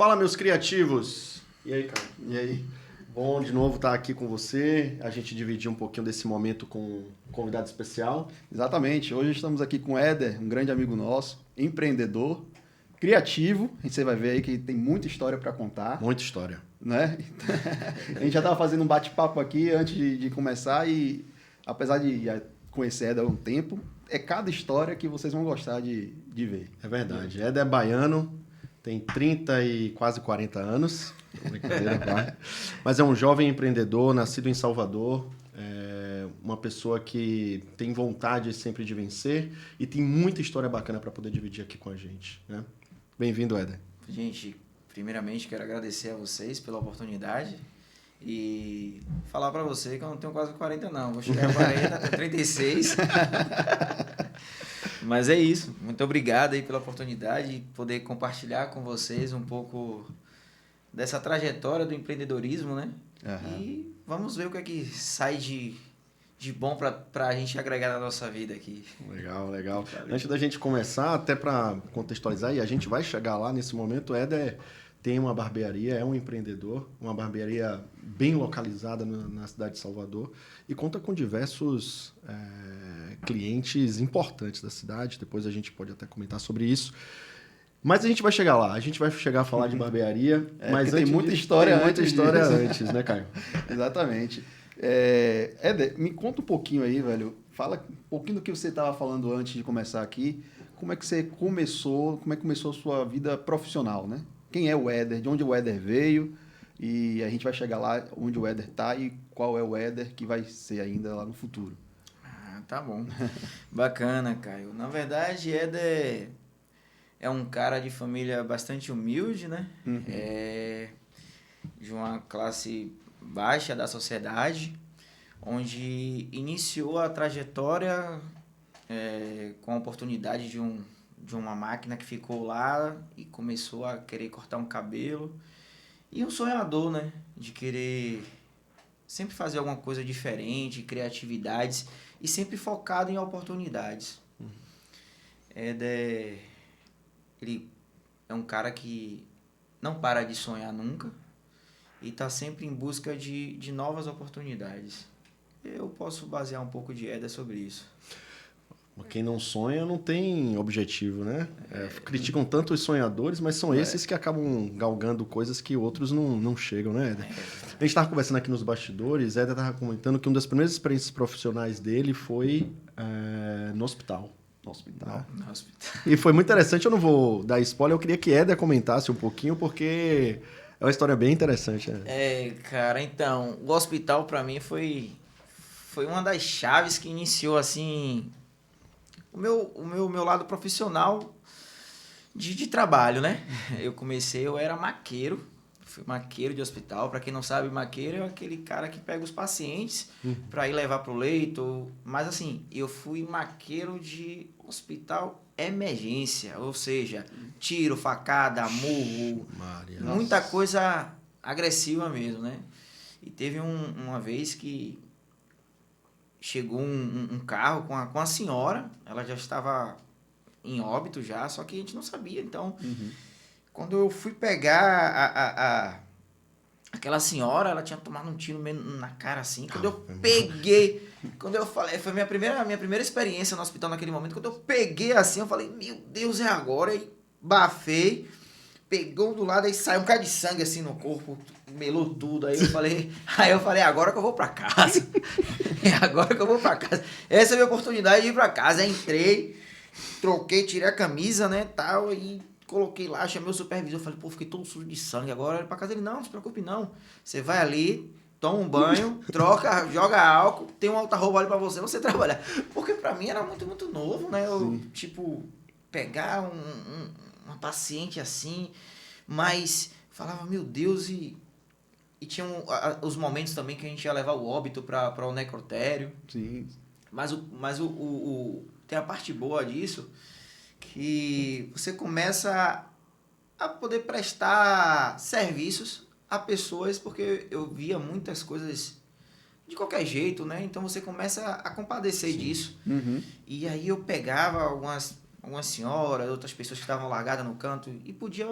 Fala, meus criativos! E aí, cara? E aí? Bom de novo estar aqui com você, a gente dividir um pouquinho desse momento com um convidado especial. Exatamente, hoje estamos aqui com o Éder, um grande amigo nosso, empreendedor, criativo, e você vai ver aí que tem muita história para contar. Muita história. Né? A gente já estava fazendo um bate-papo aqui antes de começar e apesar de já conhecer Éder há um tempo, é cada história que vocês vão gostar de ver. É verdade. Éder é baiano, tem 30 e quase 40 anos. Brincadeira, vai. Mas é um jovem empreendedor, nascido em Salvador, uma pessoa que tem vontade sempre de vencer e tem muita história bacana para poder dividir aqui com a gente. Né? Bem-vindo, Éder. Gente, primeiramente quero agradecer a vocês pela oportunidade e falar para você que eu não tenho quase 40 não, vou chegar a 40, tenho 36. Mas é isso, muito obrigado aí pela oportunidade de poder compartilhar com vocês um pouco dessa trajetória do empreendedorismo, né? Uhum. E vamos ver o que é que sai de bom para a gente agregar na nossa vida aqui. Legal, legal. Antes da gente começar, até para contextualizar, e a gente vai chegar lá nesse momento, o Éder tem uma barbearia, é um empreendedor, uma barbearia bem localizada na cidade de Salvador e conta com diversos clientes importantes da cidade, depois a gente pode até comentar sobre isso. Mas a gente vai chegar lá, a gente vai chegar a falar de barbearia, mas tem muita história antes, né, Caio? Exatamente. Éder, me conta um pouquinho aí, velho. Fala um pouquinho do que você estava falando antes de começar aqui. Como é que começou a sua vida profissional, né? Quem é o Éder, de onde o Éder veio, e a gente vai chegar lá onde o Éder está e qual é o Éder que vai ser ainda lá no futuro. Ah, tá bom. Bacana, Caio. Na verdade, Éder é um cara de família bastante humilde, né? Uhum. De uma classe baixa da sociedade, onde iniciou a trajetória com a oportunidade de uma máquina que ficou lá e começou a querer cortar um cabelo. E um sonhador, né? De querer sempre fazer alguma coisa diferente, criatividades e sempre focado em oportunidades. Éder, ele é um cara que não para de sonhar nunca e está sempre em busca de novas oportunidades. Eu posso basear um pouco de Éder sobre isso. Quem não sonha não tem objetivo, né? Criticam tanto os sonhadores, mas são esses que acabam galgando coisas que outros não chegam, né, Éder? A gente estava conversando aqui nos bastidores, Éder estava comentando que uma das primeiras experiências profissionais dele foi no hospital. No hospital. E foi muito interessante, eu não vou dar spoiler, eu queria que Éder comentasse um pouquinho, porque é uma história bem interessante. Né? Cara, então, o hospital para mim foi uma das chaves que iniciou, assim, o meu lado profissional de trabalho, né? Eu era maqueiro, fui maqueiro de hospital. Para quem não sabe, maqueiro é aquele cara que pega os pacientes para ir levar pro leito. Mas assim, eu fui maqueiro de hospital emergência, ou seja, tiro, facada, murro, muita coisa agressiva mesmo, né? E teve uma vez que chegou um carro com a senhora, ela já estava em óbito já, só que a gente não sabia. Então, quando eu fui pegar aquela senhora, ela tinha tomado um tiro na cara assim. Quando eu peguei, quando eu falei, foi minha primeira experiência no hospital naquele momento. Quando eu peguei assim, eu falei, meu Deus, é agora. Aí bafei, pegou do lado, aí saiu um bocado de sangue assim no corpo, melou tudo. Aí eu falei, agora que eu vou pra casa. É agora que eu vou pra casa. Essa é a minha oportunidade de ir pra casa. Aí entrei, troquei, tirei a camisa, né, tal, e coloquei lá, chamei o supervisor, falei, pô, fiquei todo sujo de sangue, agora eu pra casa. Ele, não se preocupe não, você vai ali, toma um banho, troca, joga álcool, tem um alta-roupa ali pra você trabalhar. Porque pra mim era muito, muito novo, né, eu, pegar uma paciente assim, mas falava, meu Deus, e tinha os momentos também que a gente ia levar o óbito para o necrotério. Sim. Mas tem a parte boa disso, que você começa a poder prestar serviços a pessoas, porque eu via muitas coisas de qualquer jeito, né? Então você começa a compadecer disso. E aí eu pegava algumas senhoras, outras pessoas que estavam largadas no canto e podia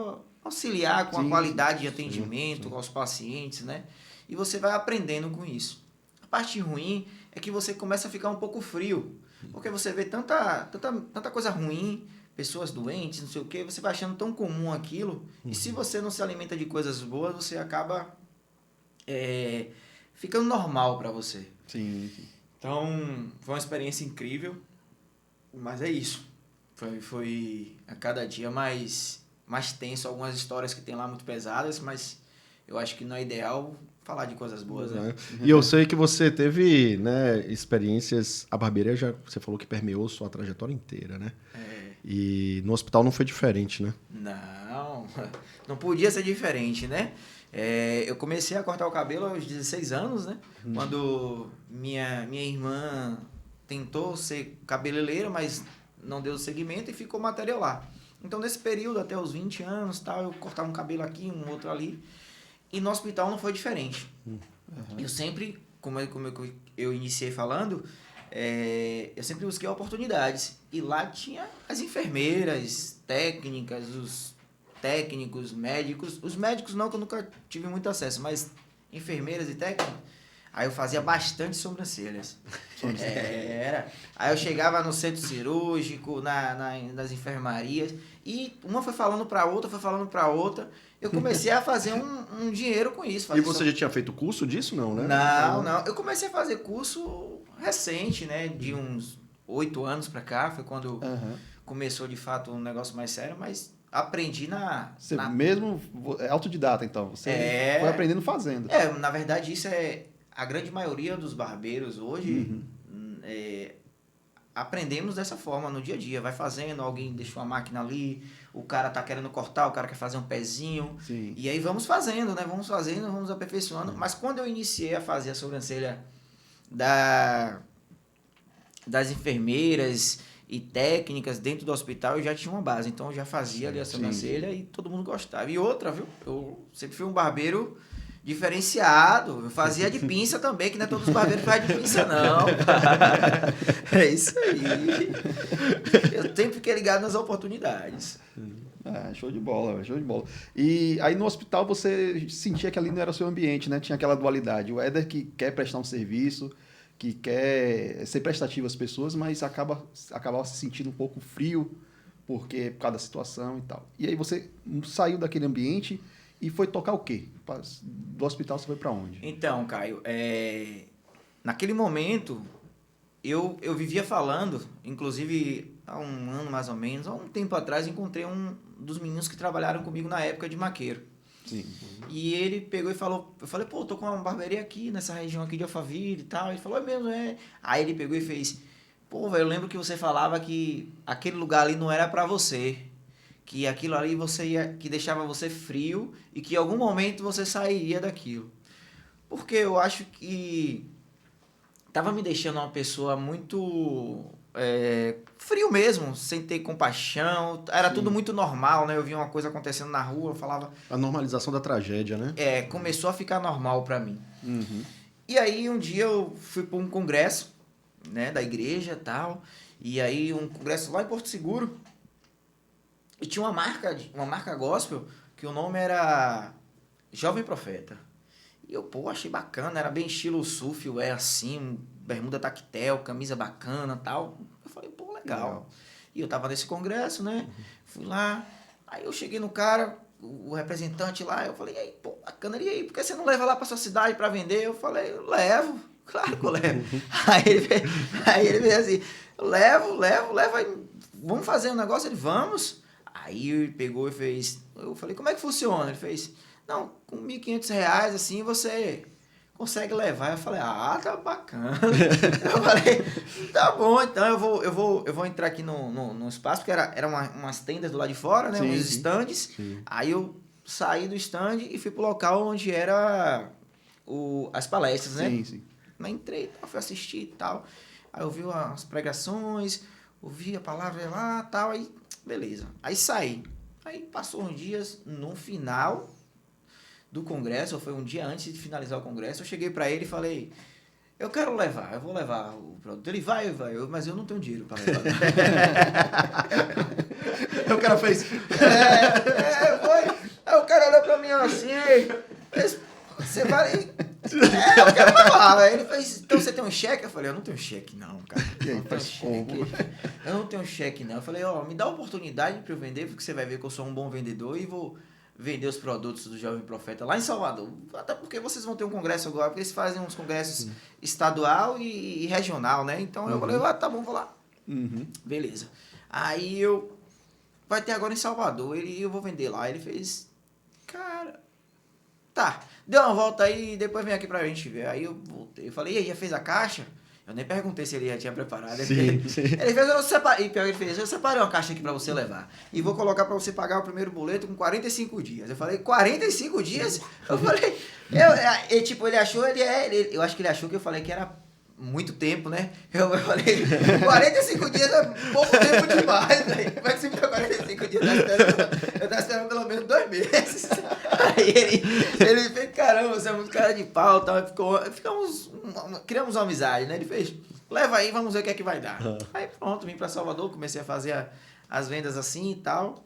auxiliar com a Sim, qualidade de atendimento aos pacientes, né? E você vai aprendendo com isso. A parte ruim é que você começa a ficar um pouco frio, porque você vê tanta coisa ruim, pessoas doentes, não sei o quê, você vai achando tão comum aquilo, e se você não se alimenta de coisas boas, você acaba ficando normal para você. Sim, sim. Então, foi uma experiência incrível, mas é isso. Foi a cada dia mais tenso, algumas histórias que tem lá muito pesadas, mas eu acho que não é ideal falar de coisas boas, né? E eu sei que você teve, né, experiências... A barbearia, já você falou que permeou sua trajetória inteira, né? E no hospital não foi diferente, né? Não podia ser diferente, né? Eu comecei a cortar o cabelo aos 16 anos, né? Quando minha irmã tentou ser cabeleireira, mas não deu seguimento e ficou material lá. Então, nesse período, até os 20 anos, tal, eu cortava um cabelo aqui, um outro ali. E no hospital não foi diferente. Eu sempre, como eu iniciei falando, eu sempre busquei oportunidades. E lá tinha as enfermeiras, técnicas, os técnicos, médicos. Os médicos não, que eu nunca tive muito acesso, mas enfermeiras e técnicos. Aí eu fazia bastante sobrancelhas. Aí eu chegava no centro cirúrgico, nas enfermarias, e uma foi falando para outra, eu comecei a fazer um dinheiro com isso. E você já tinha feito curso disso, não, né? Não. Eu comecei a fazer curso recente, né? De uns 8 anos para cá, foi quando começou de fato um negócio mais sério, mas aprendi Você mesmo é autodidata, então? Você foi aprendendo fazendo. Na verdade, isso é... A grande maioria dos barbeiros hoje aprendemos dessa forma no dia a dia. Vai fazendo, alguém deixou a máquina ali, o cara tá querendo cortar, o cara quer fazer um pezinho. Sim. E aí vamos fazendo, né? Vamos aperfeiçoando. Mas quando eu iniciei a fazer a sobrancelha das enfermeiras e técnicas dentro do hospital, eu já tinha uma base. Então eu já fazia ali a sobrancelha e todo mundo gostava. E outra, viu? Eu sempre fui um barbeiro diferenciado. Eu fazia de pinça também, que não é todos os barbeiros que fazem de pinça, não. É isso aí. Eu sempre fiquei ligado nas oportunidades. Show de bola, show de bola. E aí no hospital você sentia que ali não era o seu ambiente, né? Tinha aquela dualidade. O Éder que quer prestar um serviço, que quer ser prestativo às pessoas, mas acabava se sentindo um pouco frio, por causa da situação e tal. E aí você saiu daquele ambiente e foi tocar o quê? Do hospital você foi para onde? Então, Caio, naquele momento eu vivia falando, inclusive há um ano mais ou menos, há um tempo atrás, encontrei um dos meninos que trabalharam comigo na época de maqueiro. Sim. E ele pegou e falou, eu falei, tô com uma barbearia aqui, nessa região aqui de Alphaville e tal. Ele falou, é mesmo, é. Aí ele pegou e fez, velho, eu lembro que você falava que aquele lugar ali não era pra você. Que aquilo ali que deixava você frio e que em algum momento você sairia daquilo. Porque eu acho que tava me deixando uma pessoa muito frio mesmo, sem ter compaixão. Era tudo muito normal, né? Eu via uma coisa acontecendo na rua, eu falava... A normalização da tragédia, né? Começou a ficar normal para mim. E aí um dia eu fui para um congresso, né, da igreja e tal, e aí um congresso lá em Porto Seguro, e tinha uma marca gospel, que o nome era Jovem Profeta. E eu, achei bacana, era bem estilo surf, assim, bermuda tactel, camisa bacana e tal. Eu falei, legal. E eu tava nesse congresso, né? Fui lá, aí eu cheguei no cara, o representante lá, eu falei, aí, bacana, e aí, por que você não leva lá pra sua cidade pra vender? Eu falei, eu levo, claro que eu levo. Aí ele veio assim, levo, aí, vamos fazer um negócio? Ele, vamos. Aí ele pegou e fez... Eu falei, como é que funciona? Ele fez, não, com R$1.500, assim, você consegue levar. Eu falei, tá bacana. Eu falei, tá bom, então eu vou entrar aqui no espaço, porque era umas tendas do lado de fora, né? Uns estandes. Aí eu saí do stand e fui pro local onde era as palestras, né? Sim. Aí entrei, fui assistir e tal. Aí eu vi as pregações, ouvi a palavra lá e tal, aí... Beleza. Aí saí. Aí passou uns dias, no final do congresso, ou foi um dia antes de finalizar o congresso, eu cheguei pra ele e falei, eu vou levar o produto. Ele vai, mas eu não tenho dinheiro pra levar. O cara fez... eu assim, aí, você vai... eu quero falar, velho. Ele fez, então você tem um cheque? Eu falei, eu não tenho cheque não, cara. E aí, Não tenho faz cheque. Eu não tenho cheque não. Eu falei, me dá a oportunidade pra eu vender, porque você vai ver que eu sou um bom vendedor e vou vender os produtos do Jovem Profeta lá em Salvador. Até porque vocês vão ter um congresso agora, porque eles fazem uns congressos estadual e regional, né? Então eu falei, tá bom, vou lá. Beleza. Aí vai ter agora em Salvador, eu vou vender lá. Ele fez, cara, tá, deu uma volta aí, depois vem aqui pra gente ver. Aí eu voltei, eu falei, e aí, já fez a caixa? Eu nem perguntei se ele já tinha preparado. Sim. Ele fez, eu separei uma caixa aqui pra você levar. E vou colocar pra você pagar o primeiro boleto com 45 dias. Eu falei, 45 dias? Eu falei, ele achou, eu acho que ele achou que eu falei que era muito tempo, né? Eu falei, 45 dias é pouco tempo demais, velho. Como é que você fica 45 dias? Eu tava esperando pelo menos 2 meses. Aí ele fez, caramba, você é muito cara de pau, tal. Criamos uma amizade, né? Ele fez, leva aí, vamos ver o que é que vai dar. Aí pronto, vim pra Salvador, comecei a fazer as vendas assim e tal.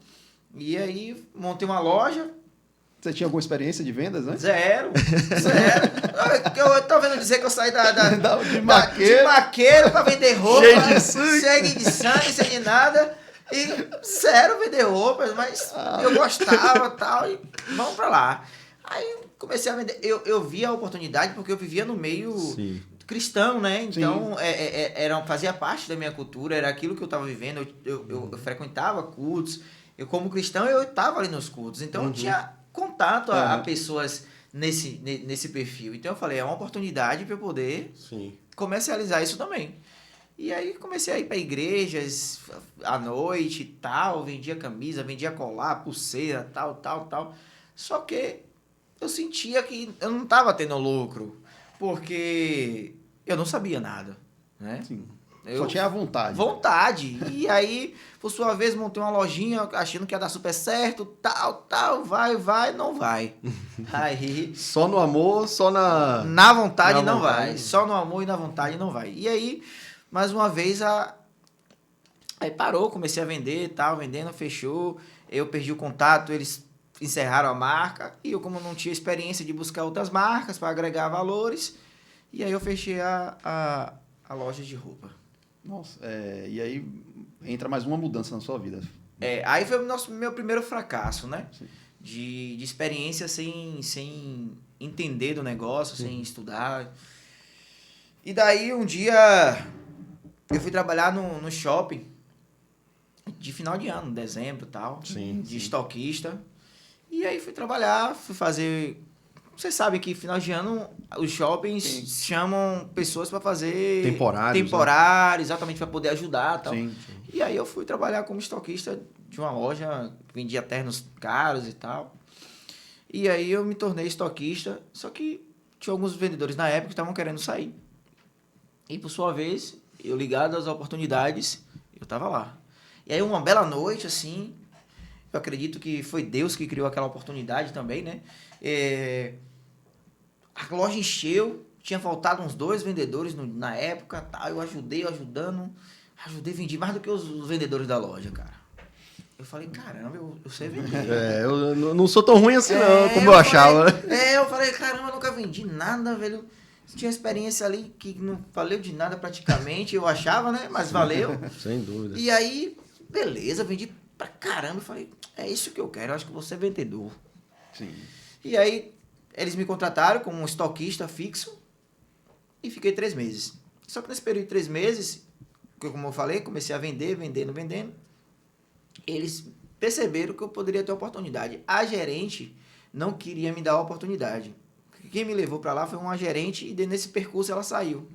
E aí montei uma loja. Você tinha alguma experiência de vendas, né? Zero. Eu tô vendo dizer que eu saí de maqueiro pra vender roupa. Cheio de sangue, sem de nada. E zero vender roupas, mas eu gostava e tal. E vamos pra lá. Aí comecei a vender. Eu vi a oportunidade porque eu vivia no meio cristão, né? Então fazia parte da minha cultura, era aquilo que eu tava vivendo. Eu frequentava cultos. Eu, como cristão, eu estava ali nos cultos. Então eu tinha contato a pessoas nesse perfil. Então eu falei, é uma oportunidade para eu poder comercializar isso também. E aí comecei a ir para igrejas à noite e tal, vendia camisa, vendia colar, pulseira, tal. Só que eu sentia que eu não estava tendo lucro, porque eu não sabia nada, né? Sim. Só tinha vontade. Vontade. E aí, por sua vez, montei uma lojinha achando que ia dar super certo, tal, vai, não vai. Aí... Só no amor, só na... Na vontade não vai. Só no amor e na vontade não vai. E aí, mais uma vez, aí parou, comecei a vender, tal, vendendo, fechou. Eu perdi o contato, eles encerraram a marca. E eu, como não tinha experiência de buscar outras marcas para agregar valores, e aí eu fechei a loja de roupa. Nossa, e aí entra mais uma mudança na sua vida. Aí foi meu primeiro fracasso, né? De experiência sem entender do negócio, sem estudar. E daí um dia eu fui trabalhar no shopping de final de ano, dezembro e tal, de estoquista. E aí fui trabalhar, fui fazer... Você sabe que final de ano os shoppings chamam pessoas para fazer temporário, exatamente para poder ajudar, tal. E aí eu fui trabalhar como estoquista de uma loja que vendia ternos caros e tal. E aí eu me tornei estoquista, só que tinha alguns vendedores na época que estavam querendo sair. E por sua vez, eu ligado às oportunidades, eu tava lá. E aí uma bela noite assim, eu acredito que foi Deus que criou aquela oportunidade também, né? A loja encheu, tinha faltado uns 2 vendedores na época, tá? Eu ajudei, vendi mais do que os vendedores da loja, cara. Eu falei, caramba, eu sei vender. Eu não sou tão ruim assim não, como eu achava. Eu falei, caramba, eu nunca vendi nada, velho. Tinha experiência ali que não valeu de nada praticamente, eu achava, né? Mas valeu. Sem dúvida. E aí, beleza, vendi pra caramba. Eu falei, é isso que eu quero, eu acho que vou ser vendedor. E aí, eles me contrataram como um estoquista fixo e fiquei 3 meses. Só que nesse período de 3 meses, como eu falei, comecei a vendendo. Eles perceberam que eu poderia ter oportunidade. A gerente não queria me dar a oportunidade. Quem me levou para lá foi uma gerente e nesse percurso ela saiu.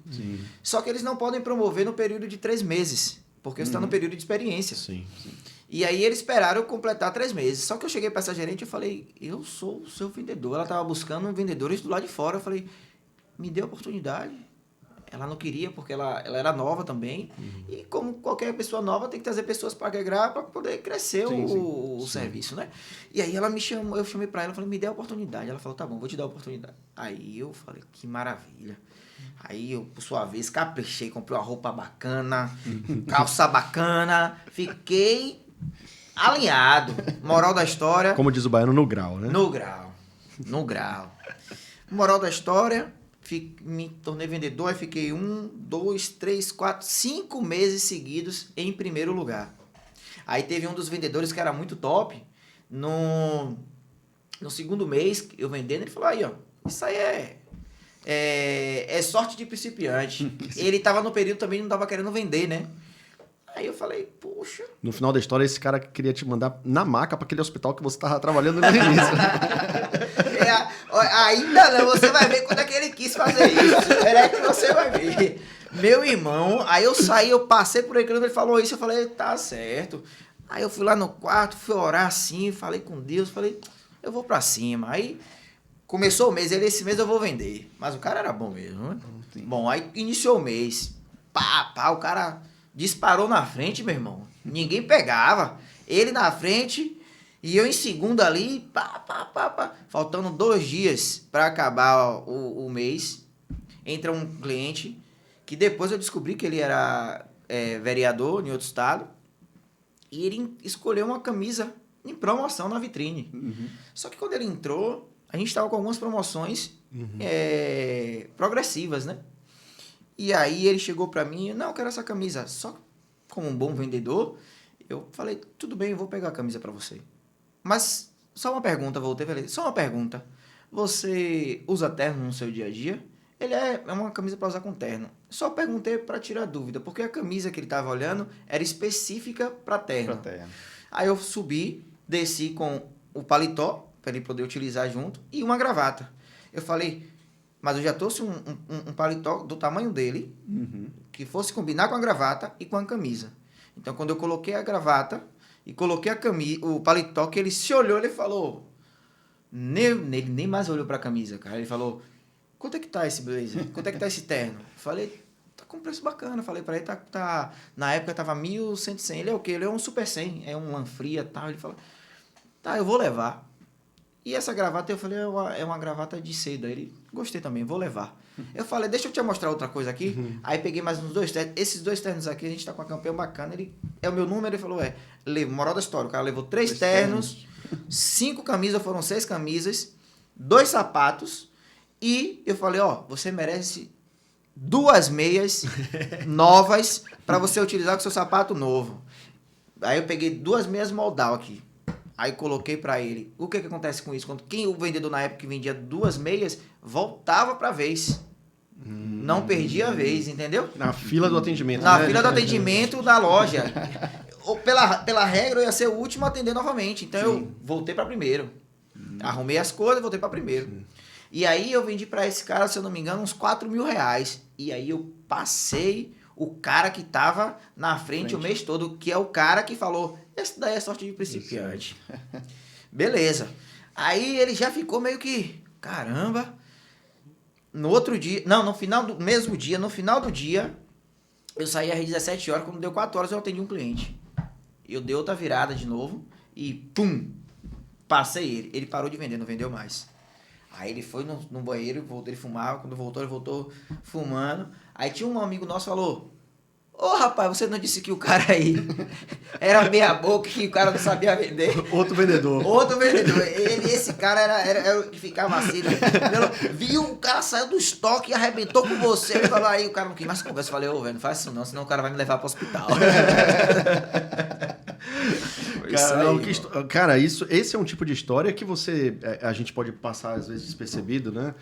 Só que eles não podem promover no período de 3 meses, porque você está no período de experiência. E aí eles esperaram eu completar 3 meses. Só que eu cheguei para essa gerente e falei, eu sou o seu vendedor. Ela estava buscando vendedores do lado de fora. Eu falei, me dê a oportunidade. Ela não queria porque ela era nova também. E como qualquer pessoa nova, tem que trazer pessoas para agregar, para poder crescer o serviço, né? E aí ela me chamou, eu chamei para ela, falei, me dê a oportunidade. Ela falou, tá bom, vou te dar a oportunidade. Aí eu falei, que maravilha. Aí eu, por sua vez, caprichei, comprei uma roupa bacana, calça bacana, fiquei alinhado. Moral da história... Como diz o baiano, no grau, né? No grau. No grau. Moral da história, me tornei vendedor, aí fiquei 1, 2, 3, 4, 5 meses seguidos em primeiro lugar. Aí teve um dos vendedores que era muito top, no segundo mês, eu vendendo, ele falou, aí ó, isso aí é sorte de principiante. Ele tava no período também, não tava querendo vender, né? Aí eu falei, poxa... No final da história, esse cara queria te mandar na maca para aquele hospital que você estava trabalhando no início. Ainda não, você vai ver quando é que ele quis fazer isso. É que você vai ver. Meu irmão, aí eu saí, eu passei por ele, ele falou isso, eu falei, tá certo. Aí eu fui lá no quarto, fui orar assim, falei com Deus, falei, eu vou pra cima. Aí começou o mês, esse mês eu vou vender. Mas o cara era bom mesmo, né? Sim. Bom, aí iniciou o mês. Pá, o cara disparou na frente, meu irmão. Ninguém pegava. Ele na frente e eu em segundo ali, pá. Faltando 2 dias para acabar o mês, entra um cliente que depois eu descobri que ele era vereador em outro estado e ele escolheu uma camisa em promoção na vitrine. Uhum. Só que quando ele entrou, a gente estava com algumas promoções progressivas, né? E aí ele chegou para mim, não, eu quero essa camisa. Só como um bom vendedor, eu falei, tudo bem, eu vou pegar a camisa para você. Mas só uma pergunta, voltei e falei, só uma pergunta. Você usa terno no seu dia a dia? Ele é uma camisa para usar com terno. Só perguntei para tirar dúvida, porque a camisa que ele estava olhando era específica para terno. Aí eu subi, desci com o paletó, para ele poder utilizar junto, e uma gravata. Eu falei, mas eu já trouxe um paletó do tamanho dele, que fosse combinar com a gravata e com a camisa. Então, quando eu coloquei a gravata e coloquei a camisa, o paletó, que ele se olhou, ele falou... Ele nem mais olhou para a camisa, cara. Ele falou, quanto é que tá esse blazer? Quanto é que tá esse terno? Eu falei, tá com preço bacana. Eu falei para ele, tá... Na época tava 1.100. Ele é o quê? Ele é um super 100, é um Lanfria e tal. Ele falou, tá, eu vou levar. E essa gravata, eu falei, é uma gravata de seda. Ele, gostei também, vou levar. Eu falei, deixa eu te mostrar outra coisa aqui. Aí peguei mais uns 2 ternos. Esses 2 ternos aqui, a gente tá com uma campanha bacana. Ele, é o meu número, ele falou, moral da história. O cara levou 3 ternos, 5 camisas, foram 6 camisas, 2 sapatos. E eu falei, você merece 2 meias novas para você utilizar com seu sapato novo. Aí eu peguei 2 meias modal aqui. Aí coloquei para ele. O que acontece com isso? Quando o vendedor na época que vendia 2 meias, voltava para vez. Não perdia a vez, entendeu? Na fila do atendimento. Na fila do atendimento da loja. Pela regra, eu ia ser o último a atender novamente. Então, eu voltei para primeiro. Arrumei as coisas, voltei para primeiro. E aí, eu vendi para esse cara, se eu não me engano, uns R$4.000. E aí, eu passei o cara que tava na frente o mês todo, que é o cara que falou, esse daí é sorte de principiante. Beleza. Aí, ele já ficou meio que, caramba... No outro dia, no final do mesmo dia, no final do dia, eu saí às 17 horas, quando deu 4 horas eu atendi um cliente. Eu dei outra virada de novo e pum, passei ele. Ele parou de vender, não vendeu mais. Aí ele foi no banheiro, voltou, ele fumava, quando voltou, ele voltou fumando. Aí tinha um amigo nosso que falou, rapaz, você não disse que o cara aí era meia boca, que o cara não sabia vender? Outro vendedor. Esse cara era o que ficava assim. Viu, o cara saiu do estoque e arrebentou com você. Ele falou, aí o cara não quis mais conversa. Eu falei, velho, não faz isso não, senão o cara vai me levar pro hospital. Cara, esse é um tipo de história que a gente pode passar às vezes despercebido, né?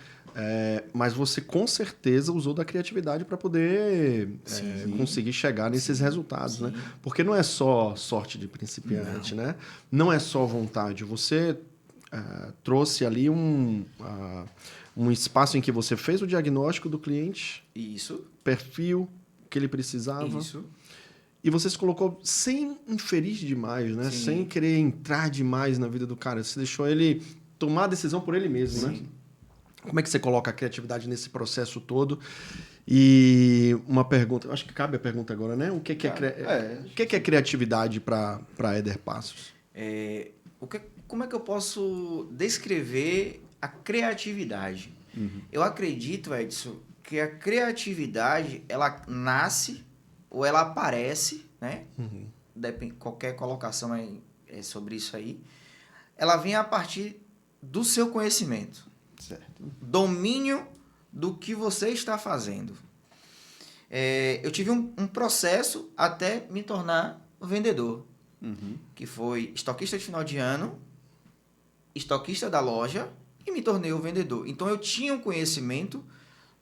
Mas você com certeza usou da criatividade para poder conseguir chegar nesses resultados, né? Porque não é só sorte de principiante, né? Não é só vontade. Você trouxe ali um espaço em que você fez o diagnóstico do cliente, isso, perfil que ele precisava. Isso. E você se colocou sem inferir demais, né? Sim. Sem querer entrar demais na vida do cara. Você deixou ele tomar a decisão por ele mesmo, né? Como é que você coloca a criatividade nesse processo todo? E uma pergunta, acho que cabe a pergunta agora, né? O que é criatividade para Éder Passos? Como é que eu posso descrever a criatividade? Eu acredito, Edson, que a criatividade, ela nasce ou ela aparece, né? Depende, qualquer colocação é sobre isso aí. Ela vem a partir do seu conhecimento. Certo. Domínio do que você está fazendo. Eu tive um processo até me tornar vendedor, que foi estoquista de final de ano, estoquista da loja e me tornei o vendedor. Então eu tinha um conhecimento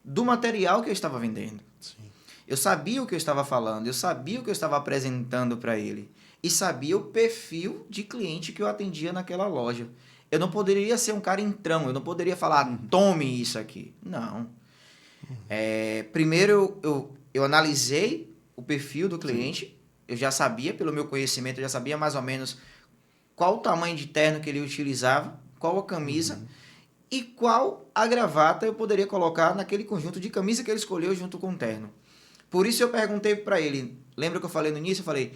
do material que eu estava vendendo. Sim. Eu sabia o que eu estava falando, eu sabia o que eu estava apresentando para ele e sabia o perfil de cliente que eu atendia naquela loja. Eu não poderia ser um cara entrão, eu não poderia falar, tome isso aqui. Não. Primeiro eu analisei o perfil do cliente, sim, eu já sabia, pelo meu conhecimento, eu já sabia mais ou menos qual o tamanho de terno que ele utilizava, qual a camisa e qual a gravata eu poderia colocar naquele conjunto de camisa que ele escolheu junto com o terno. Por isso eu perguntei para ele, lembra que eu falei no início? Eu falei,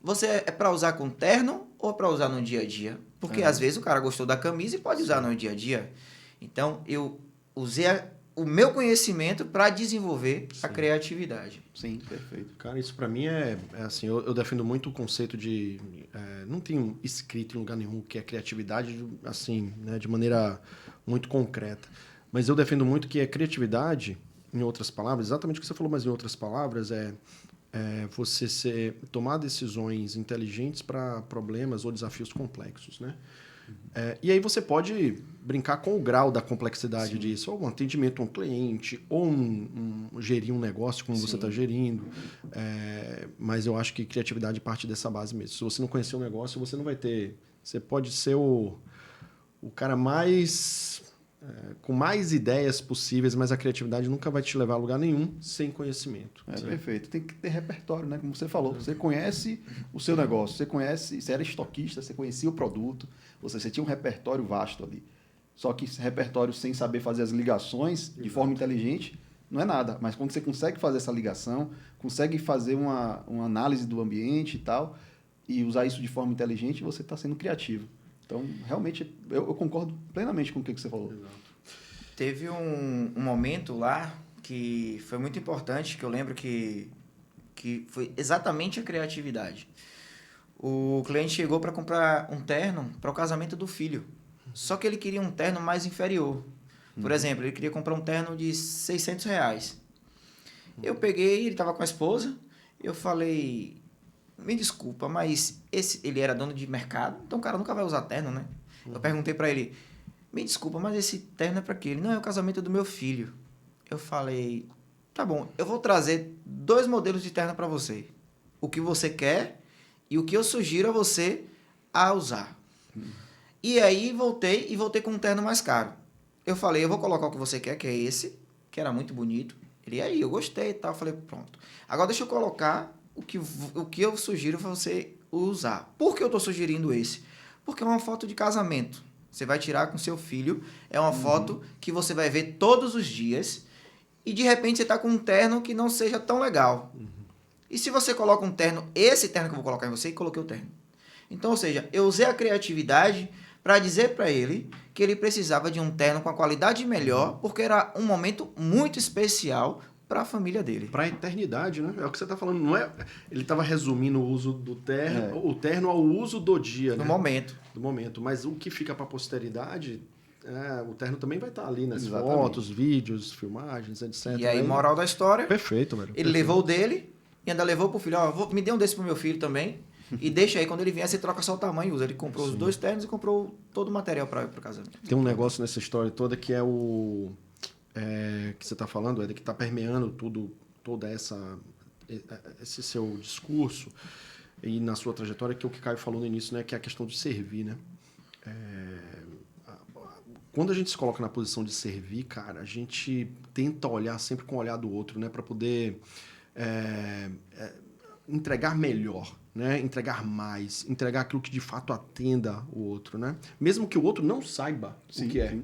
você é para usar com terno ou para usar no dia a dia? Porque às vezes o cara gostou da camisa e pode usar no dia a dia. Então eu usei o meu conhecimento para desenvolver a criatividade. Sim, perfeito. Cara, isso para mim é assim, eu defendo muito o conceito de... não tem escrito em lugar nenhum que é criatividade, assim, né, de maneira muito concreta. Mas eu defendo muito que a criatividade, em outras palavras, exatamente o que você falou, mas em outras palavras, você tomar decisões inteligentes para problemas ou desafios complexos, né? E aí você pode brincar com o grau da complexidade, sim, disso, ou um atendimento a um cliente, ou gerir um negócio como, sim, você está gerindo. Mas eu acho que criatividade parte dessa base mesmo. Se você não conhecer o negócio, você não vai ter... Você pode ser o cara mais... com mais ideias possíveis, mas a criatividade nunca vai te levar a lugar nenhum sem conhecimento. Perfeito. Tem que ter repertório, né? Como você falou. Você conhece o seu negócio, você era estoquista, você conhecia o produto, você tinha um repertório vasto ali. Só que esse repertório sem saber fazer as ligações de forma inteligente não é nada. Mas quando você consegue fazer essa ligação, consegue fazer uma análise do ambiente e tal, e usar isso de forma inteligente, você está sendo criativo. Então, realmente, eu concordo plenamente com o que você falou. Exato. Teve um momento lá que foi muito importante, que eu lembro que foi exatamente a criatividade. O cliente chegou para comprar um terno para o casamento do filho. Só que ele queria um terno mais inferior. Por exemplo, ele queria comprar um terno de R$600. Eu peguei, ele estava com a esposa, eu falei... Me desculpa, mas ele era dono de mercado, então o cara nunca vai usar terno, né? Eu perguntei pra ele, me desculpa, mas esse terno é pra quê? Ele, não, é o casamento do meu filho. Eu falei, tá bom, eu vou trazer 2 modelos de terno pra você. O que você quer e o que eu sugiro a você a usar. E aí voltei com um terno mais caro. Eu falei, eu vou colocar o que você quer, que é esse, que era muito bonito. Ele, aí, eu gostei e tal. Eu falei, pronto. Agora deixa eu colocar o que eu sugiro para você usar. Por que eu estou sugerindo esse? Porque é uma foto de casamento. Você vai tirar com seu filho. É uma foto que você vai ver todos os dias. E de repente você está com um terno que não seja tão legal. E se você coloca um terno, esse terno que eu vou colocar em você, e coloquei o terno. Então, ou seja, eu usei a criatividade para dizer para ele que ele precisava de um terno com a qualidade melhor, porque era um momento muito especial para a família dele. Para a eternidade, né? É o que você está falando. Não é... Ele estava resumindo o uso do terno, o terno ao uso do dia, do né? momento. Do momento. Mas o que fica para a posteridade, o terno também vai estar ali nas Exatamente. fotos, vídeos, filmagens, etc. E aí, moral da história... Perfeito, velho. Ele levou o dele e ainda levou pro filho. Me dê um desse pro meu filho também. E deixa aí, quando ele vier, você troca só o tamanho e usa. Ele comprou os 2 ternos e comprou todo o material para o casamento. Tem um negócio nessa história toda que é o... que você está falando, que está permeando toda esse seu discurso e na sua trajetória, que é o que Caio falou no início, né, que é a questão de servir, né? Quando a gente se coloca na posição de servir, cara, a gente tenta olhar sempre com o olhar do outro, né, para poder entregar melhor, né, entregar mais, entregar aquilo que de fato atenda o outro, né? Mesmo que o outro não saiba o que é,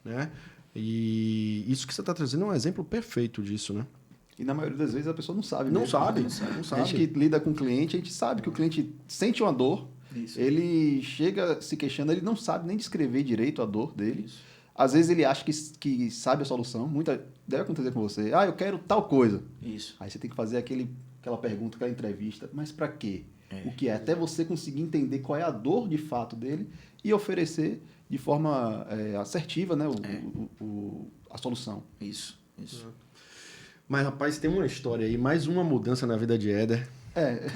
né? E isso que você está trazendo é um exemplo perfeito disso, né? E na maioria das vezes a pessoa não sabe. Não mesmo. sabe. A gente que lida com o cliente, a gente sabe que o cliente sente uma dor, ele chega se queixando, ele não sabe nem descrever direito a dor dele. Isso. Às vezes ele acha que sabe a solução. Deve acontecer com você. Eu quero tal coisa. Isso. Aí você tem que fazer aquela pergunta, aquela entrevista. Mas para quê? o que é, até você conseguir entender qual é a dor de fato dele e oferecer de forma assertiva, né, a solução. Isso. Mas, rapaz, tem uma história aí, mais uma mudança na vida de Éder.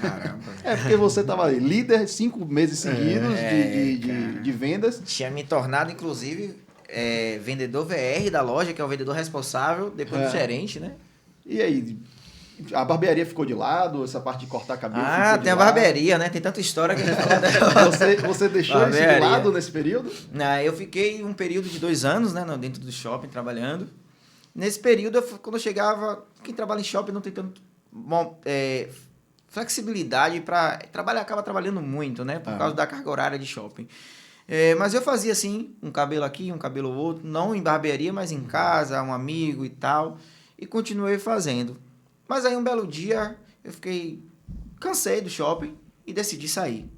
Caramba. Porque você estava ali, líder 5 meses seguidos de vendas. Tinha me tornado, inclusive, vendedor VR da loja, que é o vendedor responsável, depois do gerente, né? E aí, a barbearia ficou de lado, essa parte de cortar cabelo ficou de Tem a lado. barbearia, né? Tem tanta história que a gente fala dela. Você deixou isso de lado nesse período? Eu fiquei um período de 2 anos, né? Dentro do shopping, trabalhando. Nesse período, quando eu chegava... Quem trabalha em shopping não tem tanto... flexibilidade para trabalhar, acaba trabalhando muito, né? Por causa da carga horária de shopping. Mas eu fazia assim, um cabelo aqui, um cabelo outro, não em barbearia, mas em casa, um amigo e tal, e continuei fazendo. Mas aí um belo dia eu cansei do shopping e decidi sair.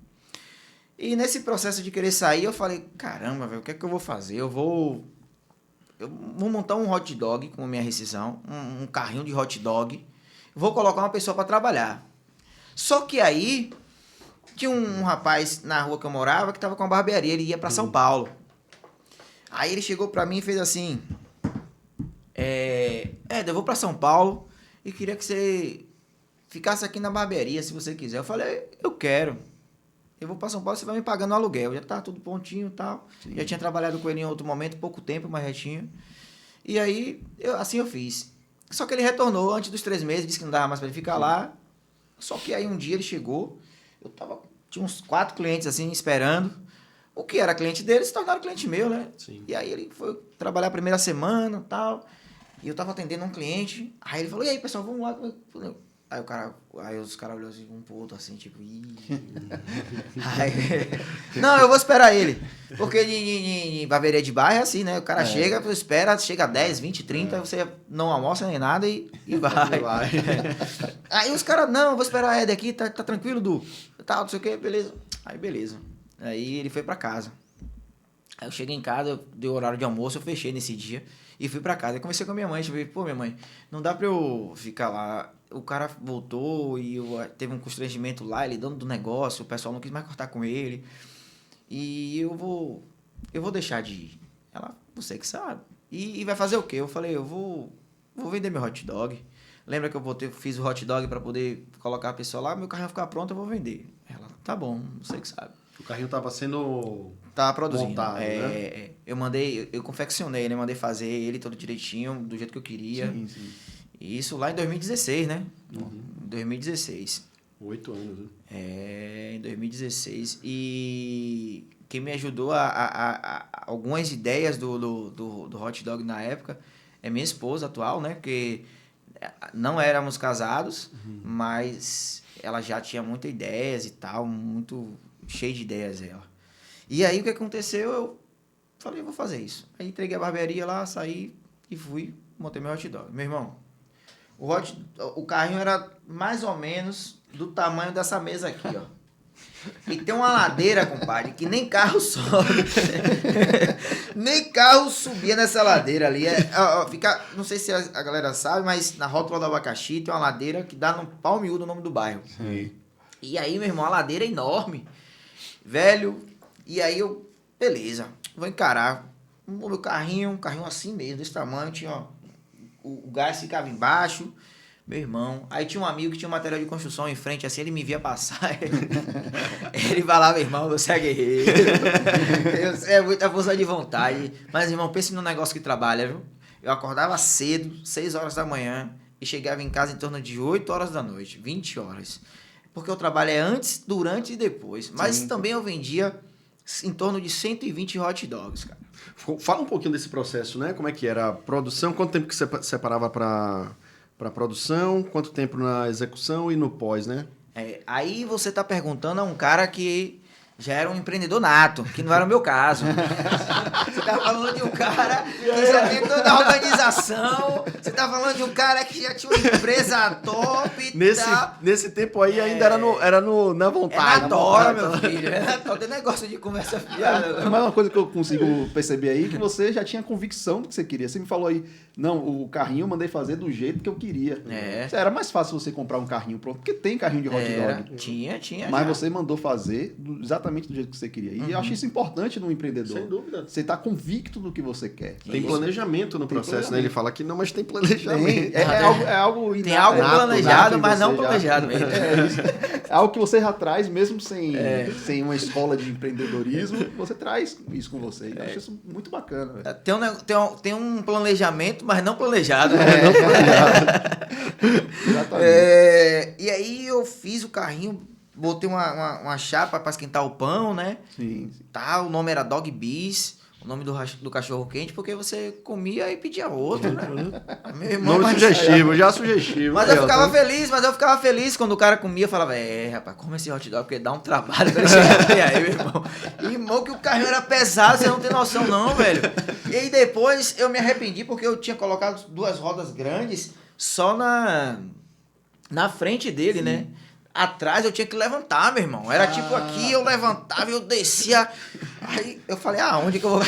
E nesse processo de querer sair, eu falei, caramba, velho, o que é que eu vou fazer? Eu vou montar um hot dog com a minha rescisão, um carrinho de hot dog, vou colocar uma pessoa para trabalhar. Só que aí, tinha um rapaz na rua que eu morava que estava com uma barbearia, ele ia para São Paulo. Aí ele chegou para mim e fez assim, eu vou para São Paulo e queria que você ficasse aqui na barbearia, se você quiser. Eu falei, eu quero. Eu vou para São Paulo, você vai me pagando o aluguel. Já tá tudo pontinho e tal. Sim. Já tinha trabalhado com ele em outro momento, pouco tempo, mas já tinha. E aí, assim eu fiz. Só que ele retornou antes dos 3 meses, disse que não dava mais para ele ficar lá. Só que aí um dia ele chegou, tinha uns 4 clientes assim, esperando. O que era cliente dele se tornaram cliente meu, né? Sim. E aí ele foi trabalhar a primeira semana e tal. E eu tava atendendo um cliente. Aí ele falou, e aí, pessoal, vamos lá. Aí os caras olharam assim, um pro outro, assim, tipo... Ih. Não, eu vou esperar ele. Porque em barbearia de bairro é assim, né? O cara chega, chega 10, 20, 30, você não almoça nem nada e vai. Aí os caras, não, eu vou esperar a Ed aqui, tá tranquilo, Du? Tal, não sei o que, beleza. Aí, beleza. Aí ele foi pra casa. Aí eu cheguei em casa, deu horário de almoço, eu fechei nesse dia e fui pra casa. Aí conversei com a minha mãe, pô, minha mãe, não dá pra eu ficar lá. O cara voltou e teve um constrangimento lá, ele dono do negócio, o pessoal não quis mais cortar com ele. E eu vou deixar de ir. Ela, você que sabe. E vai fazer o quê? Eu falei, eu vou vender meu hot dog. Lembra que eu fiz o hot dog para poder colocar a pessoa lá, meu carrinho vai ficar pronto, eu vou vender. Ela, tá bom, você que sabe. O carrinho tava sendo... Tava produzindo. Montado, né? Eu confeccionei, né? Mandei fazer ele todo direitinho, do jeito que eu queria. Sim, sim. Isso lá em 2016, né? Em 2016. 8 anos, né? Em 2016. E quem me ajudou a algumas ideias do hot dog na época é minha esposa atual, né? Porque não éramos casados, mas ela já tinha muitas ideias e tal, muito cheia de ideias ela. E aí o que aconteceu? Eu falei, eu vou fazer isso. Aí entreguei a barbearia lá, saí e fui, montei meu hot dog. Meu irmão, o carrinho era mais ou menos do tamanho dessa mesa aqui, ó. E tem uma ladeira, compadre, que nem carro sobe. Nem carro subia nessa ladeira ali. Não sei se a galera sabe, mas na Rótula do Abacaxi tem uma ladeira que dá no Palmiúdo, o nome do bairro. Sim. E aí, meu irmão, a ladeira é enorme. Velho. E aí beleza, vou encarar. O meu carrinho, um carrinho assim mesmo, desse tamanho, tinha, ó, o gás ficava embaixo, meu irmão. Aí tinha um amigo que tinha um material de construção em frente, assim, ele me via passar. Ele falava, irmão, você é guerreiro. É muita força de vontade. Mas, irmão, pense num negócio que trabalha, viu? Eu acordava cedo, 6 horas da manhã, e chegava em casa em torno de 8 horas da noite, 20 horas. Porque o trabalho é antes, durante e depois. Mas Sim. também eu vendia em torno de 120 hot dogs, cara. Fala um pouquinho desse processo, né? Como é que era a produção? Quanto tempo que você separava para produção? Quanto tempo na execução e no pós, né? Aí você tá perguntando a um cara que já era um empreendedor nato, que não era o meu caso. Você tá falando de um cara que já tem toda a organização. Você tá falando de um cara que já tinha uma empresa top e tal. Nesse tempo aí ainda era na É vontade. na tora, meu filho. É na tora. Tem negócio de conversa fiada. Mas uma coisa que eu consigo perceber aí é que você já tinha convicção do que você queria. Você me falou aí, não, o carrinho eu mandei fazer do jeito que eu queria. É. Era mais fácil você comprar um carrinho pronto, porque tem carrinho de hot dog. Tinha. Mas já. você mandou fazer exatamente do jeito que você queria. E eu acho isso importante no empreendedor. Sem dúvida. Você está convicto do que você quer. Tem planejamento no processo, né? planejamento. Ele fala que não, mas tem planejamento. É algo Tem algo inato, planejado, em mas você não já. planejado mesmo. É isso. É algo que você já traz, mesmo sem uma escola de empreendedorismo, você traz isso com você. Eu acho isso muito bacana. Velho. Tem um planejamento, mas não planejado. Exatamente. E aí eu fiz o carrinho, botei uma chapa para esquentar o pão, né? Sim. Tá, o nome era Dog Bis, o nome do cachorro quente, porque você comia e pedia outro, né? Meu irmão, Nome sugestivo, já sugestivo. Mas eu ficava feliz quando o cara comia, eu falava, rapaz, come esse hot dog, porque dá um trabalho pra ele chegar até aí, meu irmão. Irmão, que o carrinho era pesado, você não tem noção não, velho. E aí depois eu me arrependi, porque eu tinha colocado 2 rodas grandes só na frente dele, né? Atrás eu tinha que levantar, meu irmão. Era tipo aqui, eu levantava e eu descia. Aí eu falei, onde que eu vou...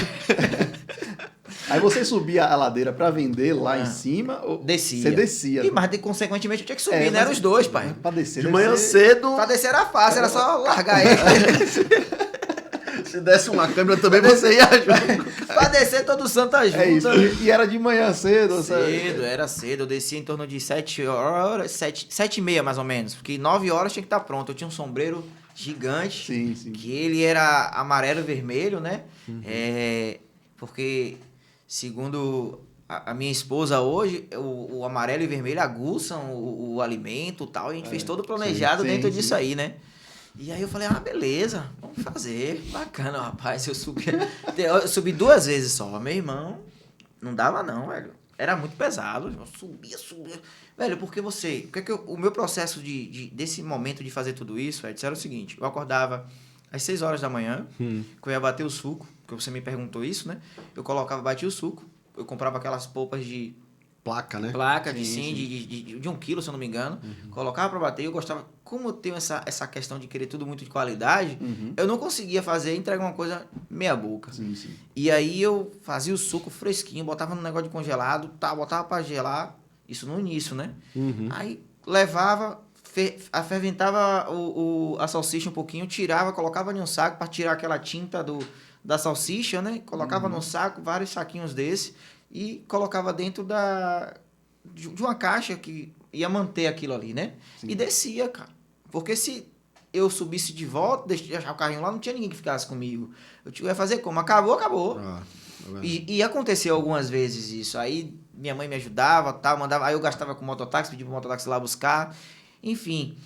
Aí você subia a ladeira para vender lá em cima? Ou Descia. Você descia. Mas consequentemente eu tinha que subir, né? Eram os dois, pai. Para descer. De manhã cedo, Pra descer era fácil, era só largar ele. se desse uma câmera também, você ia ajudar. Pra descer todo santo ajuda. É isso. E era de manhã cedo. Era cedo. Eu descia em torno de 7 horas, 7h30 mais ou menos. Porque 9 horas tinha que estar pronto. Eu tinha um sombreiro gigante. Sim. Que ele era amarelo e vermelho, né? Porque, segundo a minha esposa hoje, o amarelo e vermelho aguçam o alimento e tal. E a gente fez todo planejado dentro disso aí, né? E aí eu falei, beleza, vamos fazer. Bacana, rapaz. Eu subi 2 vezes só. Meu irmão, não dava não, velho. Era muito pesado. Eu subia. Velho, porque o meu processo desse momento de fazer tudo isso, Edson, era o seguinte. Eu acordava às 6 horas da manhã, que eu ia bater o suco, porque você me perguntou isso, né? Eu batia o suco, eu comprava aquelas polpas de... Placa, né? Placa de 1 quilo, se eu não me engano. Colocava pra bater. Eu gostava... Como eu tenho essa questão de querer tudo muito de qualidade, eu não conseguia entregar uma coisa meia boca. Sim. E aí eu fazia o suco fresquinho, botava no negócio de congelado, botava pra gelar. Isso no início, né? Aí levava, ferventava a salsicha um pouquinho, tirava, colocava em um saco pra tirar aquela tinta da salsicha, né? Colocava no saco, vários saquinhos desse. E colocava dentro de uma caixa que ia manter aquilo ali, né? Sim. E descia, cara. Porque se eu subisse de volta, deixar o carrinho lá, não tinha ninguém que ficasse comigo. Eu ia fazer como? Acabou. E aconteceu algumas vezes isso. Aí minha mãe me ajudava, tal, mandava. Aí eu gastava com o mototáxi, pedia pro mototáxi lá buscar. Enfim,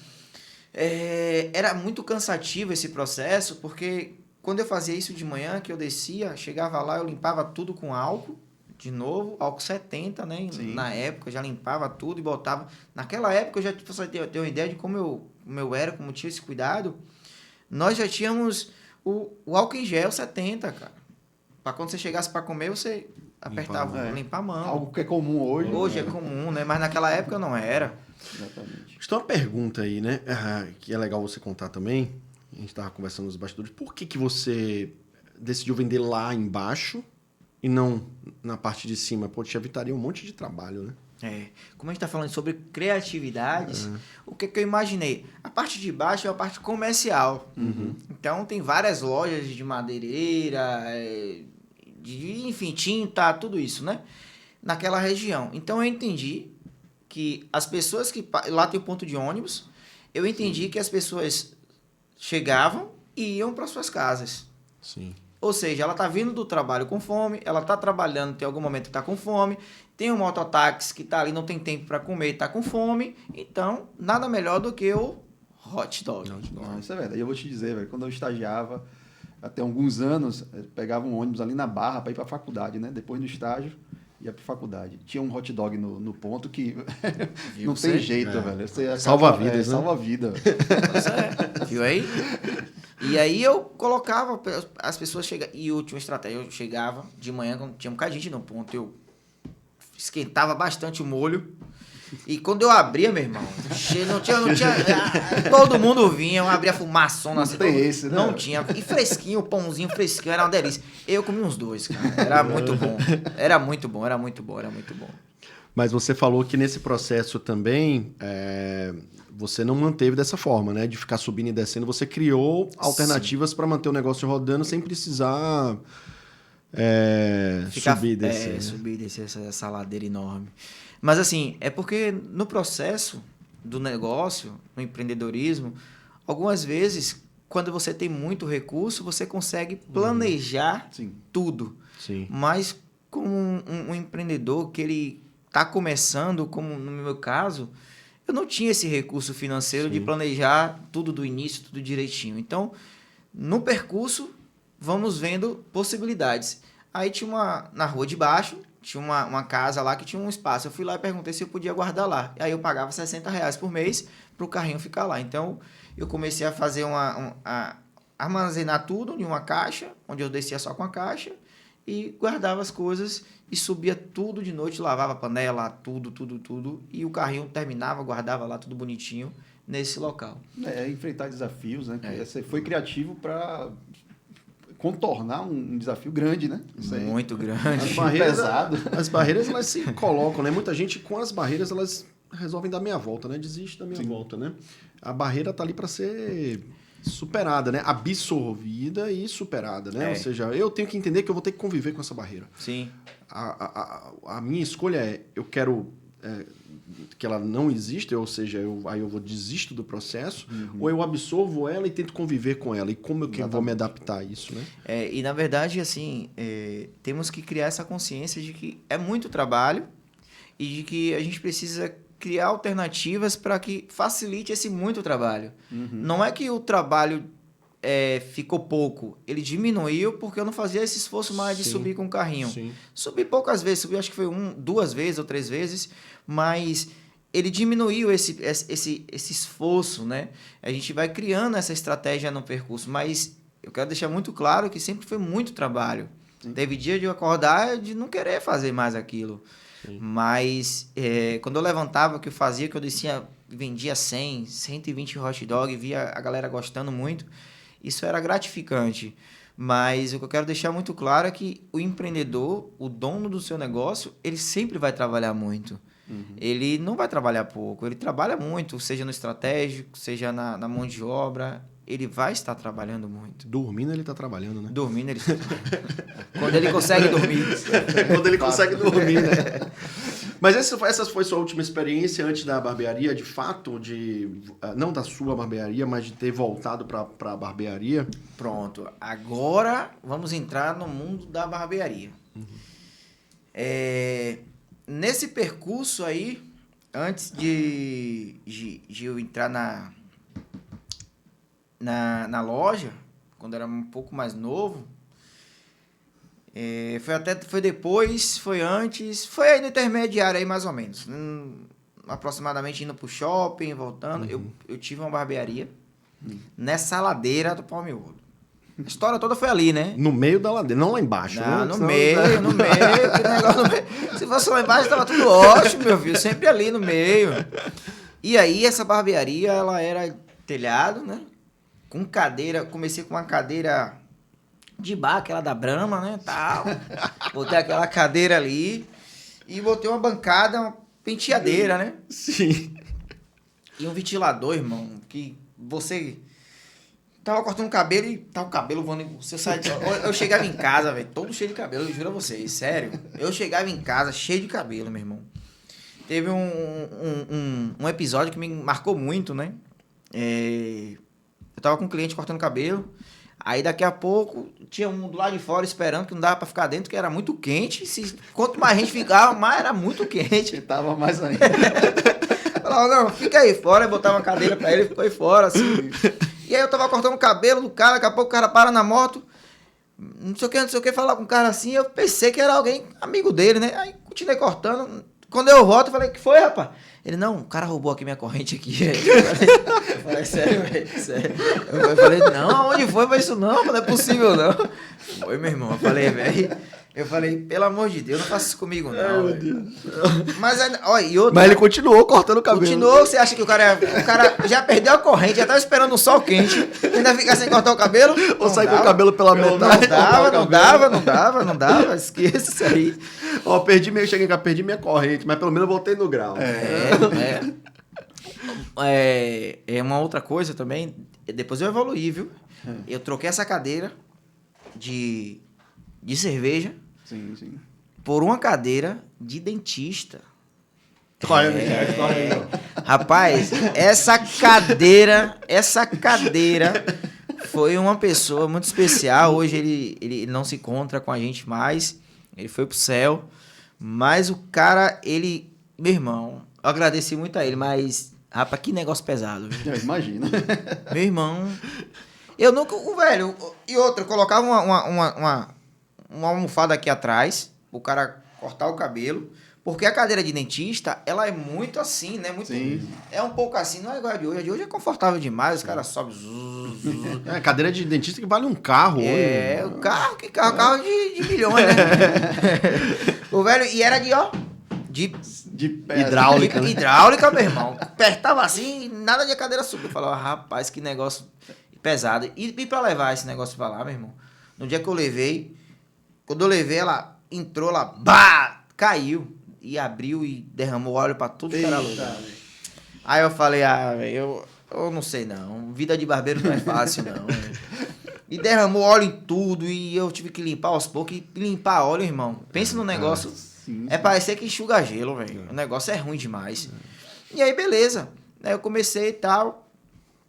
era muito cansativo esse processo, porque quando eu fazia isso de manhã, que eu descia, chegava lá, eu limpava tudo com álcool. De novo, álcool 70, né? Sim. Na época, eu já limpava tudo e botava... Naquela época, eu já pra você ter uma ideia de como eu era, como tinha esse cuidado. Nós já tínhamos o álcool em gel 70, cara. Pra quando você chegasse pra comer, você apertava, limpar a mão. Algo que é comum hoje. Hoje é comum, né? Mas naquela época não era. Exatamente. Tem uma pergunta aí, né? Que é legal você contar também. A gente tava conversando nos bastidores. Por que você decidiu vender lá embaixo e não na parte de cima? Pô, te evitaria um monte de trabalho, né? Como a gente está falando sobre criatividades, o que eu imaginei? A parte de baixo é a parte comercial. Então, tem várias lojas de madeireira, enfim, tinta, tudo isso, né? Naquela região. Então, eu entendi que as pessoas que... Lá tem o ponto de ônibus. Eu entendi que as pessoas chegavam e iam para suas casas. Sim. Ou seja, ela está vindo do trabalho com fome, ela está trabalhando, tem algum momento que está com fome, tem um mototáxi que está ali, não tem tempo para comer e está com fome. Então, nada melhor do que o hot dog. Isso é verdade. Eu vou te dizer, velho, quando eu estagiava, até alguns anos, eu pegava um ônibus ali na Barra para ir para a faculdade, né? Depois do estágio, ia para a faculdade. Tinha um hot dog no ponto que não tem jeito, velho. Você salva vidas, né? Salva a vida. Viu aí? E aí eu colocava, as pessoas chegavam, e última estratégia, eu chegava de manhã, quando tinha um bocadinho de gente no ponto, eu esquentava bastante o molho, e quando eu abria, meu irmão, não tinha todo mundo vinha, eu abria fumaçona assim, tem esse, né? Não tinha, e fresquinho, o pãozinho fresquinho, era uma delícia. Eu comi uns 2, cara, era muito bom, era muito bom, era muito bom, era muito bom. Mas você falou que nesse processo também, você não manteve dessa forma, né? De ficar subindo e descendo, você criou alternativas para manter o negócio rodando sem precisar subir e descer. Né? Subir e descer essa ladeira enorme. Mas assim, é porque no processo do negócio, no empreendedorismo, algumas vezes, quando você tem muito recurso, você consegue planejar tudo. Sim. Mas como um empreendedor que ele está começando, como no meu caso, eu não tinha esse recurso financeiro de planejar tudo do início, tudo direitinho. Então, no percurso, vamos vendo possibilidades. Aí tinha na rua de baixo, tinha uma casa lá que tinha um espaço. Eu fui lá e perguntei se eu podia guardar lá. Aí eu pagava R$60 por mês para o carrinho ficar lá. Então, eu comecei a fazer armazenar tudo em uma caixa, onde eu descia só com a caixa e guardava as coisas e subia tudo de noite, lavava a panela, tudo. E o carrinho terminava, guardava lá tudo bonitinho nesse local. Enfrentar desafios, né? Você foi criativo para contornar um desafio grande, né? Muito grande. As barreiras, elas se colocam, né? Muita gente, com as barreiras, elas resolvem dar meia volta, né? Desiste da meia volta, né? A barreira tá ali para ser superada, né? Absorvida e superada, né? Ou seja, eu tenho que entender que eu vou ter que conviver com essa barreira. Sim. A minha escolha eu quero que ela não exista, ou seja, aí eu desisto do processo, ou eu absorvo ela e tento conviver com ela. E como eu vou me adaptar a isso, né? E na verdade, assim, temos que criar essa consciência de que é muito trabalho e de que a gente precisa criar alternativas para que facilite esse muito trabalho. Não é que o trabalho ficou pouco, ele diminuiu porque eu não fazia esse esforço mais de subir com o carrinho. Sim. Subi poucas vezes, subi acho que foi 2 vezes ou 3 vezes, mas ele diminuiu esse esforço, né? A gente vai criando essa estratégia no percurso, mas eu quero deixar muito claro que sempre foi muito trabalho. Sim. Teve dia de eu acordar de não querer fazer mais aquilo. Sim. Mas quando eu levantava, que eu fazia, que eu descia, vendia 100, 120 hot dog, via a galera gostando muito, isso era gratificante. Mas o que eu quero deixar muito claro é que o empreendedor, o dono do seu negócio, ele sempre vai trabalhar muito. Ele não vai trabalhar pouco, ele trabalha muito, seja no estratégico, seja na mão de obra, ele vai estar trabalhando muito. Dormindo ele está trabalhando, né? Dormindo ele está quando ele consegue dormir. Quando ele consegue dormir, né? Mas essa foi sua última experiência antes da barbearia, de fato, não da sua barbearia, mas de ter voltado para a barbearia? Pronto, agora vamos entrar no mundo da barbearia. Nesse percurso aí, antes de eu entrar na loja, quando era um pouco mais novo, foi depois, foi antes, foi aí no intermediário aí mais ou menos, aproximadamente indo pro shopping, voltando, eu tive uma barbearia nessa ladeira do Palmiolo. A história toda foi ali, né? No meio da ladeira, não lá embaixo. Não, né? no meio, que negócio no meio. Se fosse lá embaixo, tava tudo ótimo, meu filho, sempre ali no meio. E aí, essa barbearia, ela era telhado, né? Com cadeira, comecei com uma cadeira de bar, aquela da Brahma, né, tal. Botei aquela cadeira ali e botei uma bancada, uma penteadeira, né? Sim. E um ventilador, irmão, que você tava cortando o cabelo e tava o cabelo voando em você. Eu chegava em casa, velho, todo cheio de cabelo, eu juro a vocês, sério. Eu chegava em casa cheio de cabelo, meu irmão. Teve um episódio que me marcou muito, né? Eu tava com um cliente cortando cabelo. Aí daqui a pouco tinha um do lado de fora esperando, que não dava pra ficar dentro, que era muito quente. Quanto mais gente ficava, mais era muito quente. Tava mais ainda. Falava, não, fica aí fora. Eu botava uma cadeira pra ele e ficou aí fora, assim. E aí eu tava cortando o cabelo do cara, daqui a pouco o cara para na moto. Não sei o que, falar com o cara assim. Eu pensei que era alguém amigo dele, né? Aí continuei cortando. Quando eu volto, eu falei, que foi, rapaz? Ele, não, o cara roubou aqui minha corrente aqui. Eu falei, sério, velho, sério. Eu falei, não, aonde foi? Mas isso não é possível, não. Foi, meu irmão. Eu falei, pelo amor de Deus, não faça isso comigo, não. Meu Deus. Mas, olha, e outro... Mas ele continuou cortando o cabelo. Continuou, você acha que o cara já perdeu a corrente, já tava esperando um sol quente, ainda ficar sem cortar o cabelo? Ou sair com o cabelo pela metade. Não dava, esqueça isso aí. Ó, cheguei em casa, perdi minha corrente, mas pelo menos voltei no grau. É uma outra coisa também, depois eu evoluí, viu? Eu troquei essa cadeira de cerveja Sim. por uma cadeira de dentista. Corre aí. Rapaz, essa cadeira foi uma pessoa muito especial. Hoje ele não se encontra com a gente mais. Ele foi pro céu. Mas o cara, meu irmão, eu agradeci muito a ele, mas, rapaz, que negócio pesado. Viu? Eu imagino. Meu irmão, eu nunca, velho, e outra, eu colocava uma almofada aqui atrás, o cara cortar o cabelo, porque a cadeira de dentista, ela é muito assim, né? Muito, Sim. É um pouco assim, não é igual a de hoje. A de hoje é confortável demais, os caras sobem. Cadeira de dentista que vale um carro hoje. O carro de milhões, né? O velho, e era de hidráulica. Hidráulica, meu irmão. Apertava assim, nada de a cadeira subir. Eu falava, rapaz, que negócio pesado. E pra levar esse negócio pra lá, meu irmão? No dia que eu levei, quando eu levei, ela entrou lá, caiu. E abriu e derramou óleo pra tudo que era lugar. Aí eu falei, eu não sei não. Vida de barbeiro não é fácil, não. E derramou óleo em tudo. E eu tive que limpar aos poucos. E limpar óleo, irmão. Pensa no negócio. Sim. É parecer que enxuga gelo, velho. O negócio é ruim demais. E aí, beleza. Aí eu comecei e tal.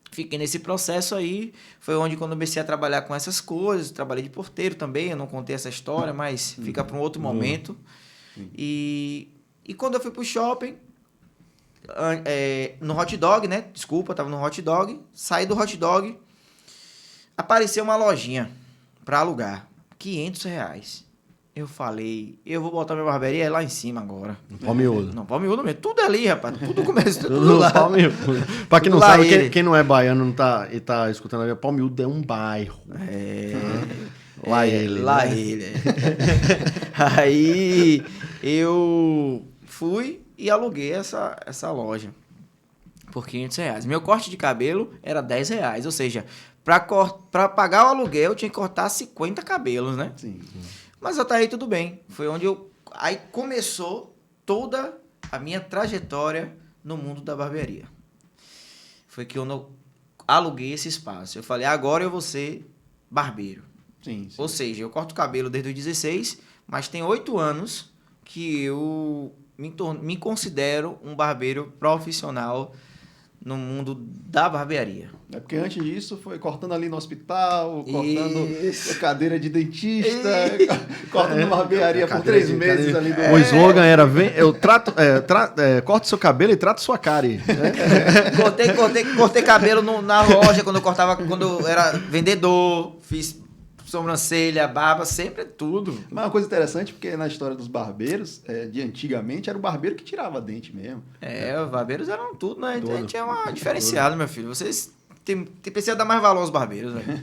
Fiquei nesse processo aí. Foi onde quando eu comecei a trabalhar com essas coisas. Trabalhei de porteiro também. Eu não contei essa história, mas fica para um outro momento. E quando eu fui pro shopping, no hot dog, né? Desculpa, tava no hot dog. Saí do hot dog, apareceu uma lojinha pra alugar. R$500. Eu falei, eu vou botar minha barbearia lá em cima agora. Palmiúdo. Não, Palmiúdo mesmo. Tudo ali, rapaz. Tudo começa, tudo lá. Palmiúdo. Pra quem não Lá sabe, ele. quem não é baiano não e tá escutando, Palmiúdo é um bairro. Lá ele. Aí eu fui e aluguei essa loja por R$500. Meu corte de cabelo era R$10. Ou seja, pra pagar o aluguel eu tinha que cortar 50 cabelos, né? Sim. Mas até aí tudo bem. Foi onde aí começou toda a minha trajetória no mundo da barbearia. Foi que eu aluguei esse espaço. Eu falei, agora eu vou ser barbeiro. Sim. Ou seja, eu corto cabelo desde os 16, mas tem 8 anos que eu me considero um barbeiro profissional no mundo da barbearia. É porque antes disso foi cortando ali no hospital, cortando a cadeira de dentista, cortando barbearia por 3 meses ali do... O slogan era, corte seu cabelo e trata sua cárie. Cortei cabelo na loja quando eu era vendedor, fiz sobrancelha, barba, sempre tudo. Mas uma coisa interessante, porque na história dos barbeiros, de antigamente, era o barbeiro que tirava dente mesmo. Os barbeiros eram tudo, né? A gente é uma diferenciado, meu filho. Vocês precisa dar mais valor aos barbeiros, velho.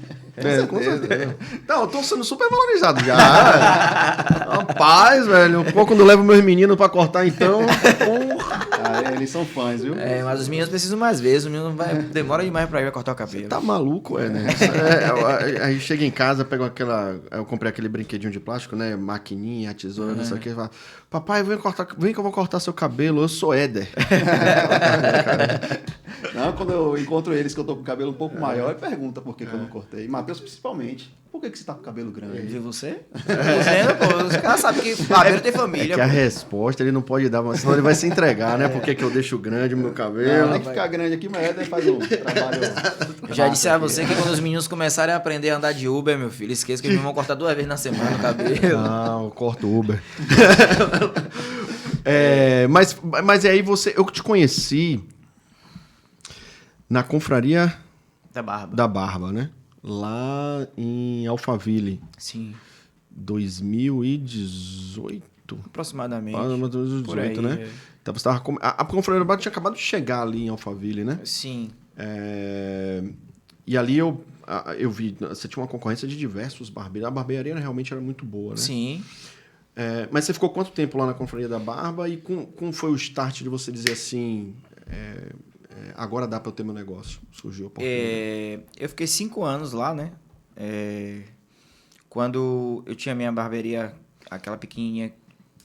Com certeza. Não, eu tô sendo super valorizado já. Rapaz, velho. Quando eu levo meus meninos pra cortar, então... Eles são fãs, viu? Mas os meninos precisam mais vezes. O menino demora demais pra ir cortar o cabelo. Tá maluco, né? Aí chega em casa, pego eu comprei aquele brinquedinho de plástico, né? Maquininha, tesoura, não sei o que. Fala, papai, vem que eu vou cortar seu cabelo. Eu sou Éder. Não, quando eu encontro eles que eu tô com o cabelo um pouco maior, ele pergunta por que eu não cortei. Matheus, principalmente. Por que você tá com o cabelo grande? De você? Os caras sabem que barbeiro tem família. É que a resposta ele não pode dar, mas senão ele vai se entregar, né? Por que eu deixo grande o meu cabelo? Tem que ficar grande aqui, mas Éder faz um trabalho... Já disse a você que quando os meninos começarem a aprender a andar de Uber, meu filho, esqueça que eles vão cortar 2 vezes na semana o cabelo. Não, eu corto Uber. Mas aí eu te conheci na confraria da Barba, né? Lá em Alphaville. Sim. 2018. 18. Aproximadamente. Mais ou menos uns Por 18, aí, né? Então você tava a Confraria da Barba tinha acabado de chegar ali em Alphaville, né? Sim. E ali eu vi, você tinha uma concorrência de diversos barbeiros. A barbearia realmente era muito boa, né? Sim. Mas você ficou quanto tempo lá na Confraria da Barba e como foi o start de você dizer assim, agora dá para eu ter meu negócio? Surgiu a oportunidade. Eu fiquei 5 anos lá, né? Quando eu tinha minha barbearia, aquela pequenininha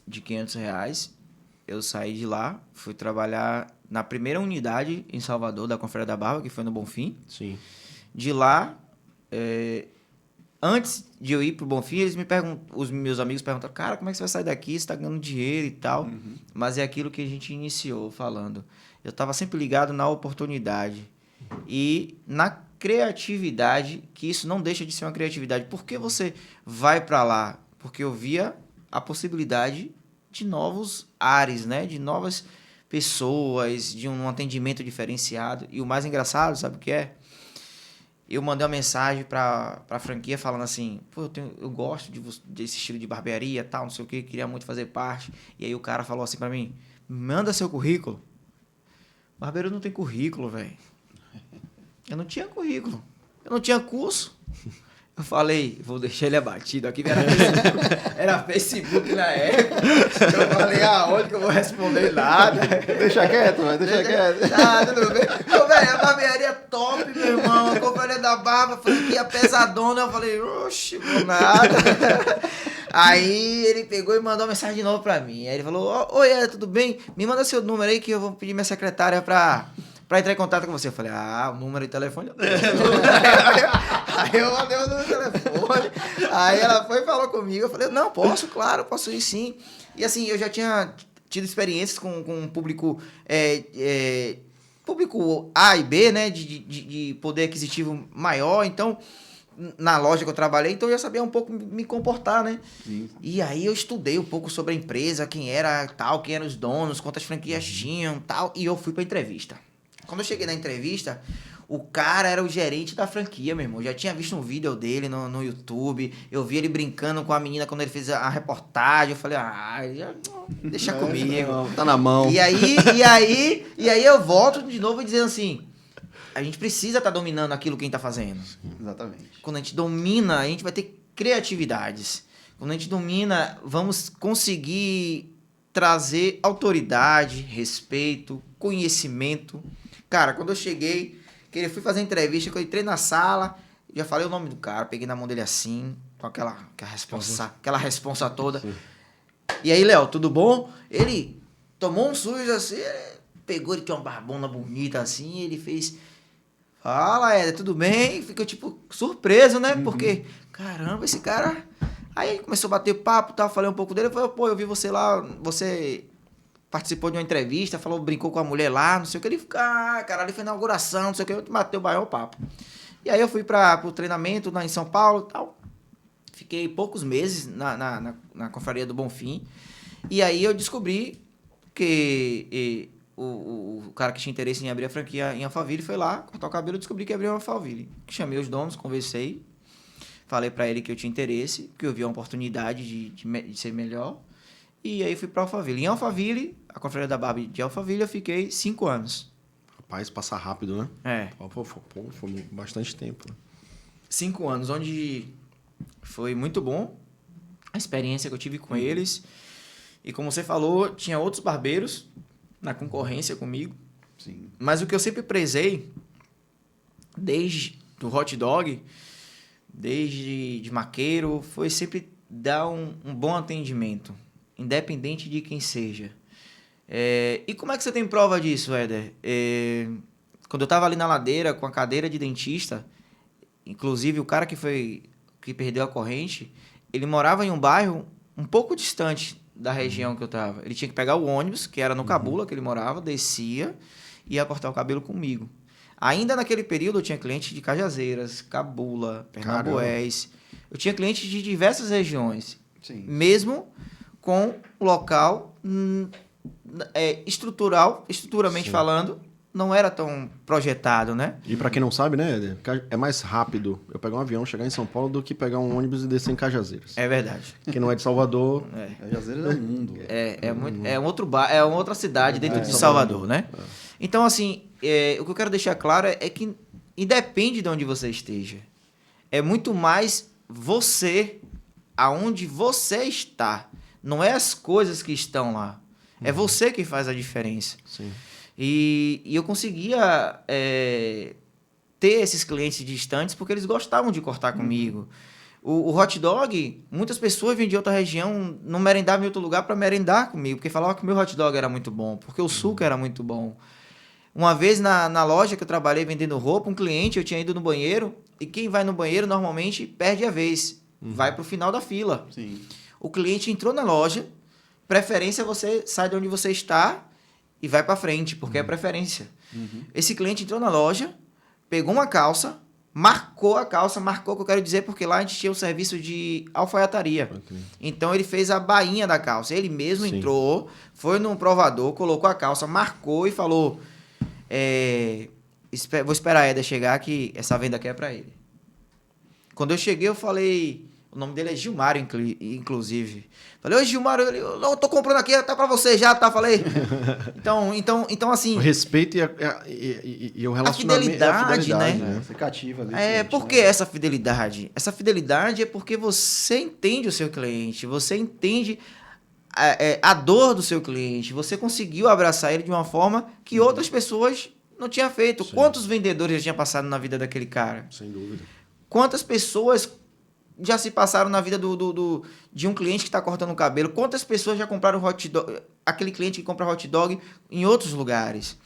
de R$500, eu saí de lá, fui trabalhar na primeira unidade em Salvador da Confraria da Barba, que foi no Bonfim. Sim. De lá, antes de eu ir pro Bonfim, os meus amigos perguntaram, cara, como é que você vai sair daqui? Você tá ganhando dinheiro e tal. Uhum. Mas é aquilo que a gente iniciou falando. Eu estava sempre ligado na oportunidade e na criatividade, que isso não deixa de ser uma criatividade. Por que você vai para lá? Porque eu via a possibilidade de novos ares, né? De novas pessoas, de um atendimento diferenciado. E o mais engraçado, sabe o que é? Eu mandei uma mensagem pra franquia falando assim, pô, eu gosto desse estilo de barbearia, tal, não sei o que, queria muito fazer parte. E aí o cara falou assim pra mim, manda seu currículo. Barbeiro não tem currículo, velho. Eu não tinha currículo. Eu não tinha curso. Eu falei, vou deixar ele abatido aqui. Era Facebook na época. Eu falei, aonde que eu vou responder nada? Deixa quieto, vai, deixa quieto. Ah, tudo bem. Ô, velho, a barbearia top, meu irmão. A Confraria da Barba, franquia pesadona. Eu falei, oxe, vou nada. Aí ele pegou e mandou uma mensagem de novo pra mim. Aí ele falou, oi, tudo bem? Me manda seu número aí que eu vou pedir minha secretária pra entrar em contato com você. Eu falei, o número de telefone eu tenho. Aí eu mandei o número de telefone. Aí ela foi e falou comigo. Eu falei, não, posso, claro, posso ir sim. E assim, eu já tinha tido experiências com um público... público A e B, né? De poder aquisitivo maior. Então... na loja que eu trabalhei, então eu já sabia um pouco me comportar, né? Sim. E aí eu estudei um pouco sobre a empresa, quem era tal, quem eram os donos, quantas franquias tinham tal, e eu fui pra entrevista. Quando eu cheguei na entrevista, o cara era o gerente da franquia, meu irmão. Eu já tinha visto um vídeo dele no YouTube, eu vi ele brincando com a menina quando ele fez a reportagem, eu falei, deixa comigo. Não, tá na mão. E aí eu volto de novo dizendo assim, a gente precisa estar dominando aquilo que a gente tá fazendo. Exatamente. Quando a gente domina, a gente vai ter criatividades. Quando a gente domina, vamos conseguir trazer autoridade, respeito, conhecimento. Cara, quando eu cheguei, que eu fui fazer entrevista, quando eu entrei na sala, já falei o nome do cara, peguei na mão dele assim, com aquela responsa toda. Sim. E aí, Léo, tudo bom? Ele tomou um sujo assim, pegou, ele tinha uma barbona bonita assim, ele fez... Fala, Éder, tudo bem? Ficou, tipo, surpreso, né? Porque, caramba, esse cara... Aí ele começou a bater papo e tal, falei um pouco dele. Eu falei, pô, eu vi você lá, você participou de uma entrevista, brincou com a mulher lá, não sei o que. Ele ficou, cara, ali foi na inauguração, não sei o que. Bateu o maior papo. E aí eu fui pro treinamento em São Paulo e tal. Fiquei poucos meses na Confraria do Bonfim. E aí eu descobri que... O cara que tinha interesse em abrir a franquia em Alphaville foi lá, cortar o cabelo e descobri que abriu em Alphaville. Chamei os donos, conversei, falei pra ele que eu tinha interesse, que eu vi uma oportunidade de ser melhor. E aí fui pra Alphaville. Em Alphaville, a Confraria da Barba de Alphaville, eu fiquei 5 anos. Rapaz, passa rápido, né? Foi bastante tempo. 5 anos, onde foi muito bom a experiência que eu tive com eles. E como você falou, tinha outros barbeiros na concorrência comigo. Sim. Mas o que eu sempre prezei, desde do hot dog, desde de maqueiro, foi sempre dar um bom atendimento, independente de quem seja. E como é que você tem prova disso, Éder? Quando eu estava ali na ladeira com a cadeira de dentista, inclusive o cara que perdeu a corrente, ele morava em um bairro um pouco distante da região que eu tava. Ele tinha que pegar o ônibus, que era no Cabula, que ele morava, descia e ia cortar o cabelo comigo. Ainda naquele período eu tinha cliente de Cajazeiras, Cabula, Pernambués. Eu tinha clientes de diversas regiões. Sim. Mesmo com o local estruturalmente falando, não era tão projetado, né? E pra quem não sabe, né, Éder, é mais rápido eu pegar um avião, chegar em São Paulo, do que pegar um ônibus e descer em Cajazeiras. É verdade. Quem não é de Salvador... Cajazeiras é o mundo. É uma outra cidade dentro de Salvador, né? Então, assim, o que eu quero deixar claro é que independe de onde você esteja. É muito mais você, aonde você está. Não é as coisas que estão lá. É você que faz a diferença. Sim. E eu conseguia ter esses clientes distantes porque eles gostavam de cortar comigo. O hot dog, muitas pessoas vinham de outra região, não merendavam em outro lugar para merendar comigo, porque falavam que o meu hot dog era muito bom, porque o suco era muito bom. Uma vez na loja que eu trabalhei vendendo roupa, um cliente, eu tinha ido no banheiro, e quem vai no banheiro normalmente perde a vez, vai para o final da fila. Sim. O cliente entrou na loja, preferência você sai de onde você está e vai para frente, porque é preferência. Esse cliente entrou na loja, pegou uma calça, marcou a calça, marcou o que eu quero dizer, porque lá a gente tinha um serviço de alfaiataria. Ok. Então ele fez a bainha da calça. Ele mesmo Sim. entrou, foi num provador, colocou a calça, marcou e falou: vou esperar a Éder chegar que essa venda aqui é para ele. Quando eu cheguei, eu falei... O nome dele é Gilmar, inclusive. Falei, ô Gilmar, eu tô comprando aqui, tá pra você já, tá? Falei. Então assim... O respeito e o relacionamento. A fidelidade, né? Você cativa ali. Por que essa fidelidade? Essa fidelidade é porque você entende o seu cliente, você entende a dor do seu cliente, você conseguiu abraçar ele de uma forma que outras pessoas não tinham feito. Sim. Quantos vendedores já tinham passado na vida daquele cara? Sem dúvida. Quantas pessoas já se passaram na vida de um cliente que está cortando o cabelo? Quantas pessoas já compraram hot dog, aquele cliente que compra hot dog em outros lugares?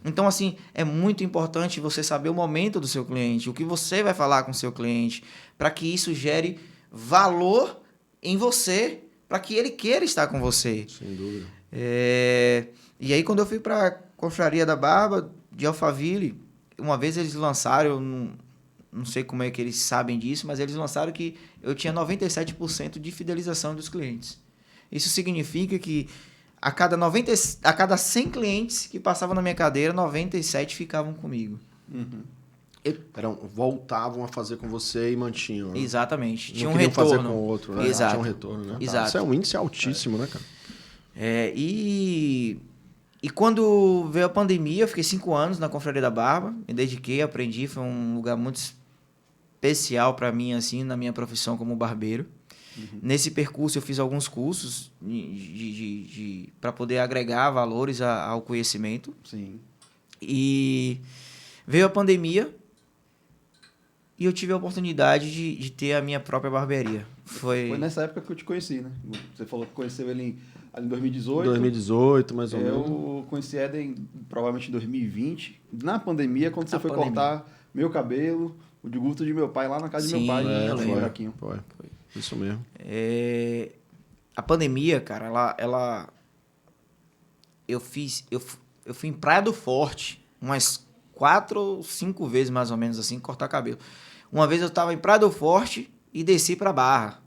Então, assim, é muito importante você saber o momento do seu cliente, o que você vai falar com o seu cliente, para que isso gere valor em você, para que ele queira estar com você. Sem dúvida. E aí, quando eu fui para a Confraria da Barba, de Alphaville, uma vez eles lançaram, eu não sei como é que eles sabem disso, mas eles lançaram que eu tinha 97% de fidelização dos clientes. Isso significa que a cada 100 clientes que passavam na minha cadeira, 97 ficavam comigo. Voltavam a fazer com você e mantinham. Né? Exatamente. Não Tinha um queriam retorno. fazer com o outro, né? Exato. Tinha um retorno, né? Exato. Isso é um índice altíssimo, né, cara? E quando veio a pandemia, eu fiquei 5 anos na Confraria da Barba, me dediquei, aprendi, foi um lugar muito especial para mim, assim, na minha profissão como barbeiro. Nesse percurso eu fiz alguns cursos para poder agregar valores ao conhecimento. Sim. E veio a pandemia e eu tive a oportunidade de ter a minha própria barbearia. Foi nessa época que eu te conheci, né? Você falou que conheceu ele ali em 2018. 2018, mais ou menos. Eu conheci Éder provavelmente em 2020, na pandemia, quando você foi cortar meu cabelo, o de Guto de meu pai, lá na casa de meu pai, em Buraquinho. Foi. Isso mesmo. A pandemia, cara, eu fui em Praia do Forte umas 4 ou 5 vezes, mais ou menos assim, cortar cabelo. Uma vez eu tava em Praia do Forte e desci pra Barra.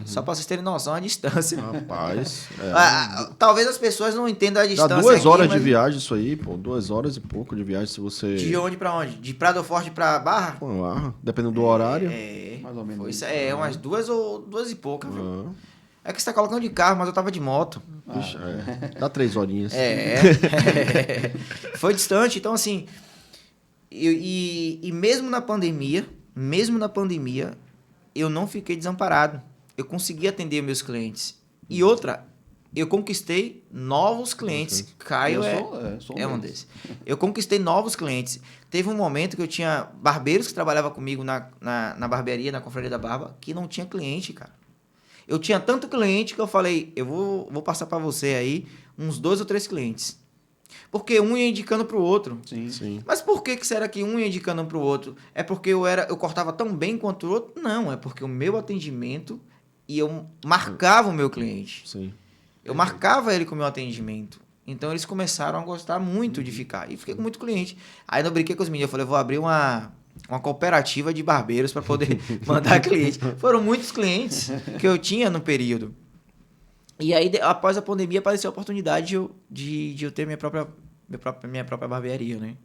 Só pra vocês terem noção a distância. Rapaz. Talvez as pessoas não entendam a distância. Dá 2 horas aqui, de viagem isso aí, pô. 2 horas e pouco de viagem se você... De onde pra onde? De Praia do Forte pra Barra? Pô, lá, dependendo do horário. Mais ou menos. Umas 2 ou 2 e pouca, viu? É que você tá colocando de carro, mas eu tava de moto. Ixi, dá 3 horinhas. Foi distante, então assim... E mesmo na pandemia, eu não fiquei desamparado. Eu consegui atender meus clientes. E outra, eu conquistei novos clientes. Caio é um desses. Eu conquistei novos clientes. Teve um momento que eu tinha barbeiros que trabalhavam comigo na barbearia, na Confraria da Barba, que não tinha cliente, cara. Eu tinha tanto cliente que eu falei, eu vou passar para você aí uns 2 ou 3 clientes. Porque um ia indicando pro outro. Sim. Mas por que será que um ia indicando pro outro? É porque eu cortava tão bem quanto o outro? Não, é porque o meu atendimento e eu marcava o meu cliente. Sim. Eu marcava ele com o meu atendimento. Então eles começaram a gostar muito de ficar. E fiquei com muito cliente. Aí eu brinquei com os meninos, eu falei, vou abrir uma cooperativa de barbeiros para poder mandar cliente. Foram muitos clientes que eu tinha no período. E aí, após a pandemia, apareceu a oportunidade de eu ter minha própria minha própria barbearia, né?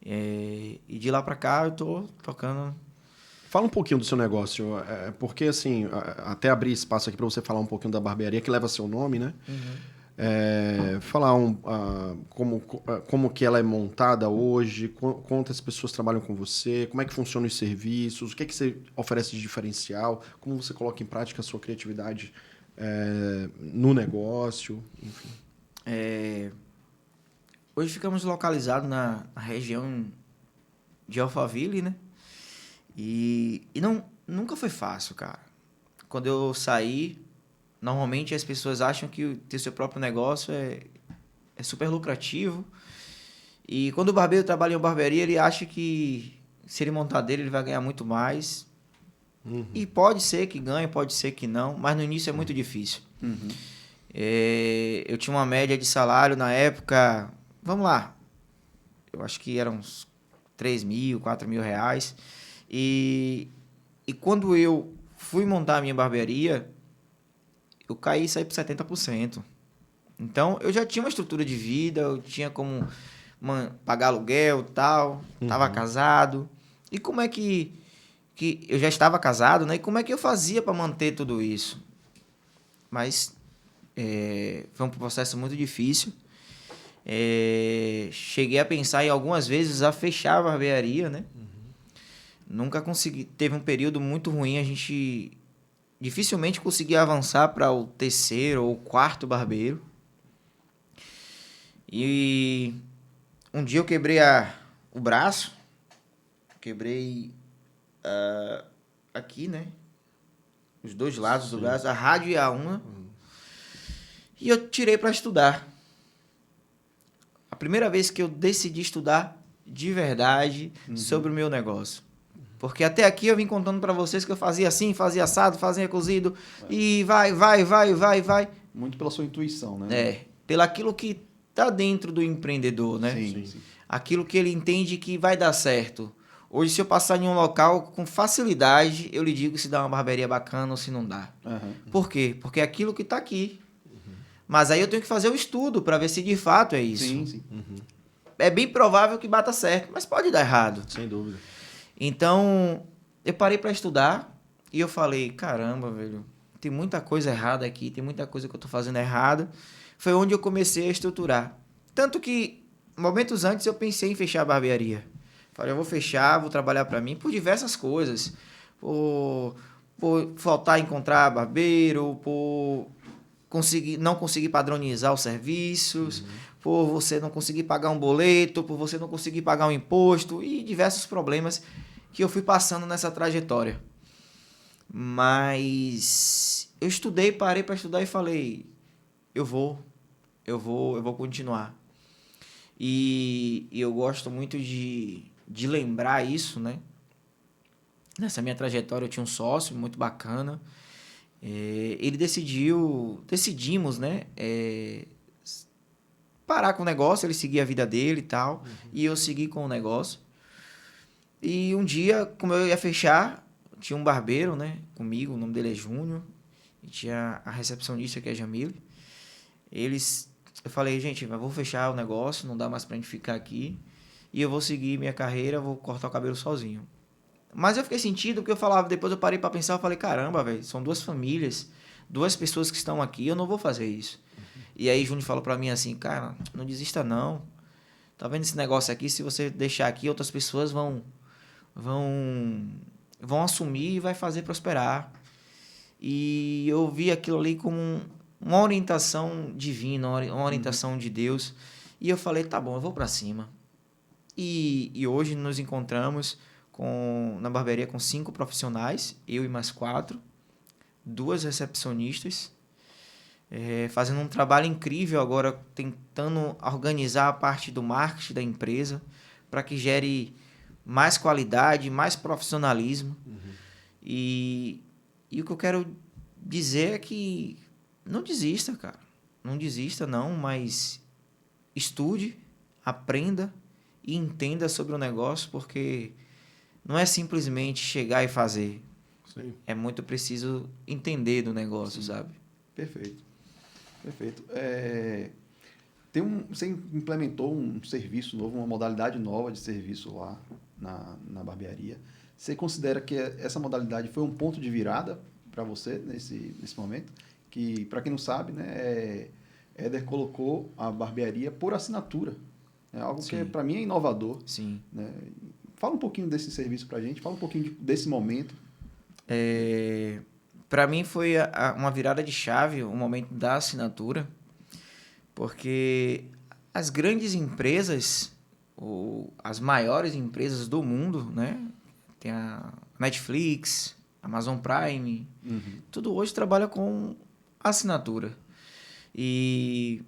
E de lá para cá eu tô tocando. Fala um pouquinho do seu negócio, porque assim, até abrir espaço aqui para você falar um pouquinho da barbearia que leva seu nome, né? Falar como que ela é montada hoje, quantas pessoas trabalham com você, como é que funcionam os serviços, o que é que você oferece de diferencial, como você coloca em prática a sua criatividade no negócio, enfim. Hoje ficamos localizados na região de Alphaville, né? E nunca foi fácil, cara. Quando eu saí, normalmente as pessoas acham que ter seu próprio negócio é super lucrativo. E quando o barbeiro trabalha em uma barbearia, ele acha que se ele montar dele, ele vai ganhar muito mais. Uhum. E pode ser que ganhe, pode ser que não, mas no início é muito difícil. Uhum. Eu tinha uma média de salário na época, vamos lá, eu acho que eram uns 3 mil, 4 mil reais. E quando eu fui montar a minha barbearia, eu caí e saí por 70%. Então, eu já tinha uma estrutura de vida, eu tinha como pagar aluguel e tal, estava casado. E como é que eu já estava casado, né? E como é que eu fazia para manter tudo isso? Mas foi um processo muito difícil. Cheguei a pensar em algumas vezes a fechar a barbearia, né? Nunca consegui. Teve um período muito ruim, a gente dificilmente conseguia avançar para o terceiro ou quarto barbeiro. E um dia eu quebrei o braço, quebrei aqui, né? Os dois lados do braço, a rádio e a unha. E eu tirei para estudar. A primeira vez que eu decidi estudar de verdade sobre o meu negócio. Porque até aqui eu vim contando para vocês que eu fazia assim, fazia assado, fazia cozido, e vai. Muito pela sua intuição, né? Pelo aquilo que tá dentro do empreendedor, né? Sim. Aquilo que ele entende que vai dar certo. Hoje, se eu passar em um local com facilidade, eu lhe digo se dá uma barbearia bacana ou se não dá. Uhum. Por quê? Porque é aquilo que tá aqui. Mas aí eu tenho que fazer o estudo para ver se de fato é isso. Sim. É bem provável que bata certo, mas pode dar errado. Sem dúvida. Então, eu parei para estudar e eu falei, caramba, velho, tem muita coisa errada aqui, tem muita coisa que eu tô fazendo errado. Foi onde eu comecei a estruturar. Tanto que, momentos antes, eu pensei em fechar a barbearia. Falei, eu vou fechar, vou trabalhar para mim por diversas coisas. Por faltar encontrar barbeiro, por não conseguir padronizar os serviços, por você não conseguir pagar um boleto, por você não conseguir pagar um imposto e diversos problemas que eu fui passando nessa trajetória. Mas eu estudei, parei para estudar e falei, eu vou continuar. E eu gosto muito de lembrar isso, né? Nessa minha trajetória eu tinha um sócio muito bacana. Ele decidimos, né? Parar com o negócio, ele seguir a vida dele e tal. E eu segui com o negócio. E um dia, como eu ia fechar, tinha um barbeiro, né? Comigo, o nome dele é Júnior. E tinha a recepcionista, que é Jamile. Eu falei, gente, eu vou fechar o negócio, não dá mais pra gente ficar aqui. E eu vou seguir minha carreira, vou cortar o cabelo sozinho. Mas eu fiquei sentido, porque eu falava, depois eu parei pra pensar, eu falei, caramba, velho, são 2 famílias, 2 pessoas que estão aqui, eu não vou fazer isso. E aí Júnior falou pra mim assim, cara, não desista não. Tá vendo esse negócio aqui? Se você deixar aqui, outras pessoas vão assumir e vai fazer prosperar. E eu vi aquilo ali como uma orientação divina, uma orientação de Deus. E eu falei, tá bom, eu vou pra cima. E hoje nos encontramos na barbearia com 5 profissionais, eu e mais 4, 2 recepcionistas, fazendo um trabalho incrível agora, tentando organizar a parte do marketing da empresa para que gere mais qualidade, mais profissionalismo. E o que eu quero dizer é que não desista, cara. Não desista, não, mas estude, aprenda e entenda sobre o negócio, porque não é simplesmente chegar e fazer. Sim. É muito preciso entender do negócio, sabe? Perfeito. Você implementou um serviço novo, uma modalidade nova de serviço lá na barbearia. Você considera que essa modalidade foi um ponto de virada para você nesse momento? Que, para quem não sabe, né, Éder colocou a barbearia por assinatura. É algo Sim. que, para mim, é inovador. Sim. Né? Fala um pouquinho desse serviço para a gente, fala um pouquinho desse momento. Para mim foi uma virada de chave, o momento da assinatura, porque as grandes empresas, ou as maiores empresas do mundo, né? Tem a Netflix, Amazon Prime, tudo hoje trabalha com assinatura. E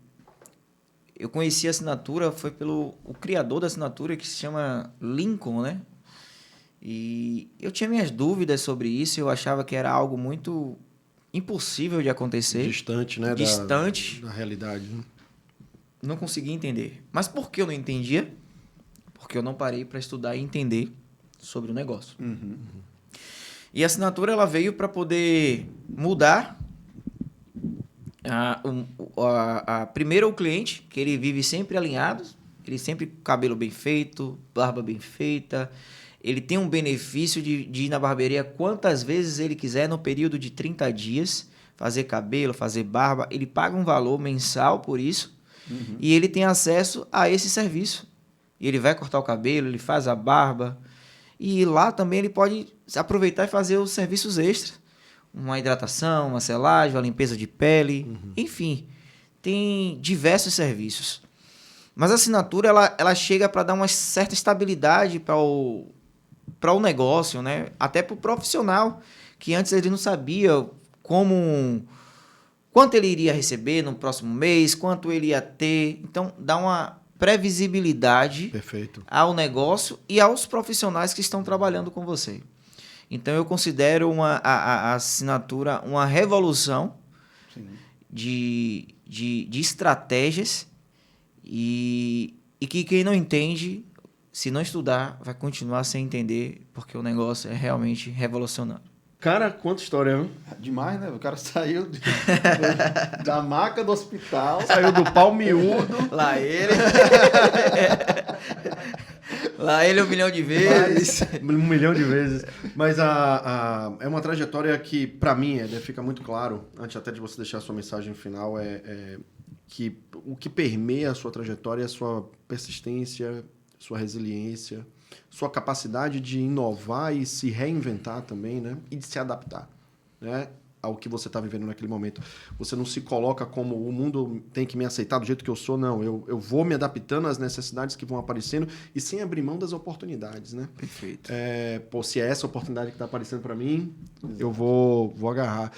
eu conheci a assinatura, foi pelo o criador da assinatura, que se chama Lincoln, né? E eu tinha minhas dúvidas sobre isso, eu achava que era algo muito impossível de acontecer. Distante, né? Distante. Da realidade. Né? Não conseguia entender. Mas por que eu não entendia? Porque eu não parei para estudar e entender sobre o negócio. E a assinatura ela veio para poder mudar primeiro o cliente, que ele vive sempre alinhado, ele sempre com cabelo bem feito, barba bem feita, ele tem um benefício de ir na barbearia quantas vezes ele quiser no período de 30 dias, fazer cabelo, fazer barba, ele paga um valor mensal por isso e ele tem acesso a esse serviço. E ele vai cortar o cabelo, ele faz a barba e lá também ele pode aproveitar e fazer os serviços extras. Uma hidratação, uma selagem, uma limpeza de pele, enfim, tem diversos serviços. Mas a assinatura ela chega para dar uma certa estabilidade para o negócio, né? Até para o profissional, que antes ele não sabia quanto ele iria receber no próximo mês, quanto ele ia ter. Então, dá uma previsibilidade Perfeito. ao negócio e aos profissionais que estão trabalhando com você. Então, eu considero a assinatura uma revolução de estratégias e que quem não entende, se não estudar, vai continuar sem entender, porque o negócio é realmente revolucionário. Cara, quanta história, viu? Demais, né? O cara saiu da maca do hospital. Saiu do pau miúdo. Lá ele. Lá ele 1 milhão de vezes. 1 milhão de vezes. Mas é uma trajetória que, para mim, fica muito claro, antes até de você deixar a sua mensagem final, que o que permeia a sua trajetória é a sua persistência, sua resiliência, sua capacidade de inovar e se reinventar também, né? E de se adaptar, né? Ao que você está vivendo naquele momento. Você não se coloca como o mundo tem que me aceitar do jeito que eu sou, não. Eu vou me adaptando às necessidades que vão aparecendo e sem abrir mão das oportunidades, né? Perfeito. Se é essa oportunidade que está aparecendo para mim, eu vou agarrar.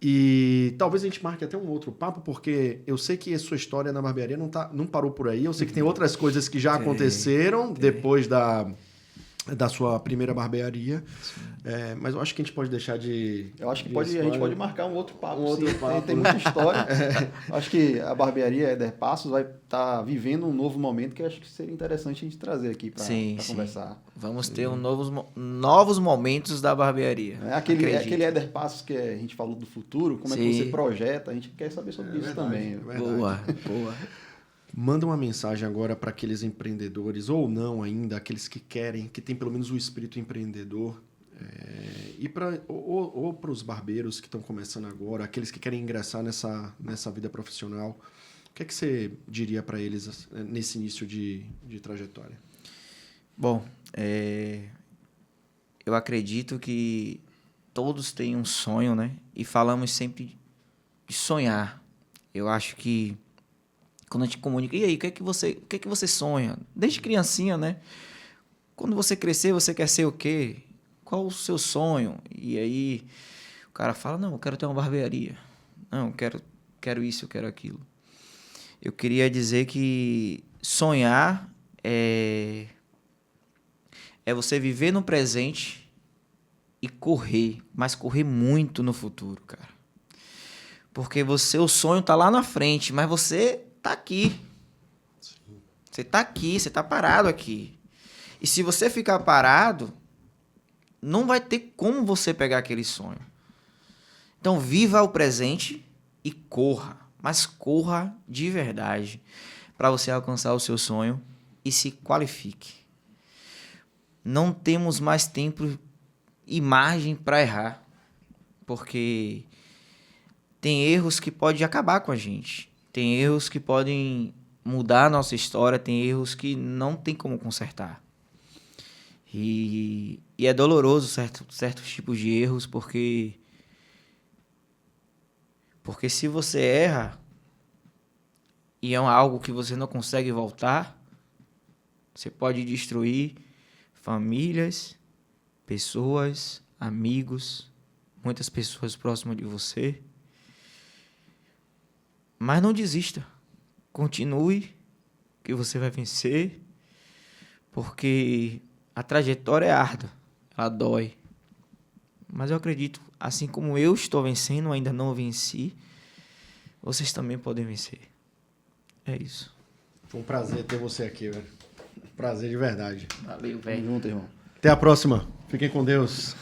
E talvez a gente marque até um outro papo, porque eu sei que a sua história na barbearia não parou por aí. Eu sei que tem outras coisas que já aconteceram depois da sua primeira barbearia. Mas eu acho que a gente pode deixar de... Eu acho que a gente pode marcar um outro papo. Papo. Tem muita história. Acho que a barbearia Éder Passos vai estar vivendo um novo momento que eu acho que seria interessante a gente trazer aqui para conversar. Vamos ter novos momentos da barbearia. Aquele Éder Passos que a gente falou do futuro, como é que você projeta, a gente quer saber sobre isso também. Boa. Manda uma mensagem agora para aqueles empreendedores, ou não ainda, aqueles que querem, que tem pelo menos o espírito empreendedor, e para os barbeiros que estão começando agora, aqueles que querem ingressar nessa vida profissional. O que é que você diria para eles nesse início de trajetória? Bom, eu acredito que todos têm um sonho, né? E falamos sempre de sonhar. Eu acho que quando a gente comunica, e aí, o que é que você sonha? Desde criancinha, né? Quando você crescer, você quer ser o quê? Qual o seu sonho? E aí o cara fala, não, eu quero ter uma barbearia. Não, eu quero isso, eu quero aquilo. Eu queria dizer que sonhar é você viver no presente e correr, mas correr muito no futuro, cara. Porque o sonho tá lá na frente, mas você tá aqui. Você tá aqui, você tá parado aqui. E se você ficar parado, não vai ter como você pegar aquele sonho. Então, viva o presente e corra. Mas corra de verdade. para você alcançar o seu sonho e se qualifique. Não temos mais tempo e margem para errar, porque tem erros que podem acabar com a gente, tem erros que podem mudar a nossa história, tem erros que não tem como consertar. E é doloroso certos tipos de erros, porque se você erra e é algo que você não consegue voltar, você pode destruir famílias, pessoas, amigos, muitas pessoas próximas de você. Mas não desista. Continue, que você vai vencer, porque a trajetória é árdua, ela dói. Mas eu acredito, assim como eu estou vencendo, ainda não venci, vocês também podem vencer. É isso. Foi um prazer ter você aqui, velho. Prazer de verdade. Valeu, Tamo velho. junto, irmão. Até a próxima. Fiquem com Deus.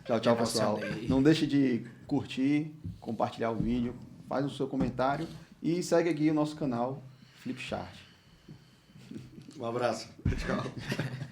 Tchau, tchau, pessoal. emocionei. Não deixe de curtir, compartilhar o vídeo, faz o seu comentário e segue aqui o nosso canal Flipchart. Um abraço. Tchau.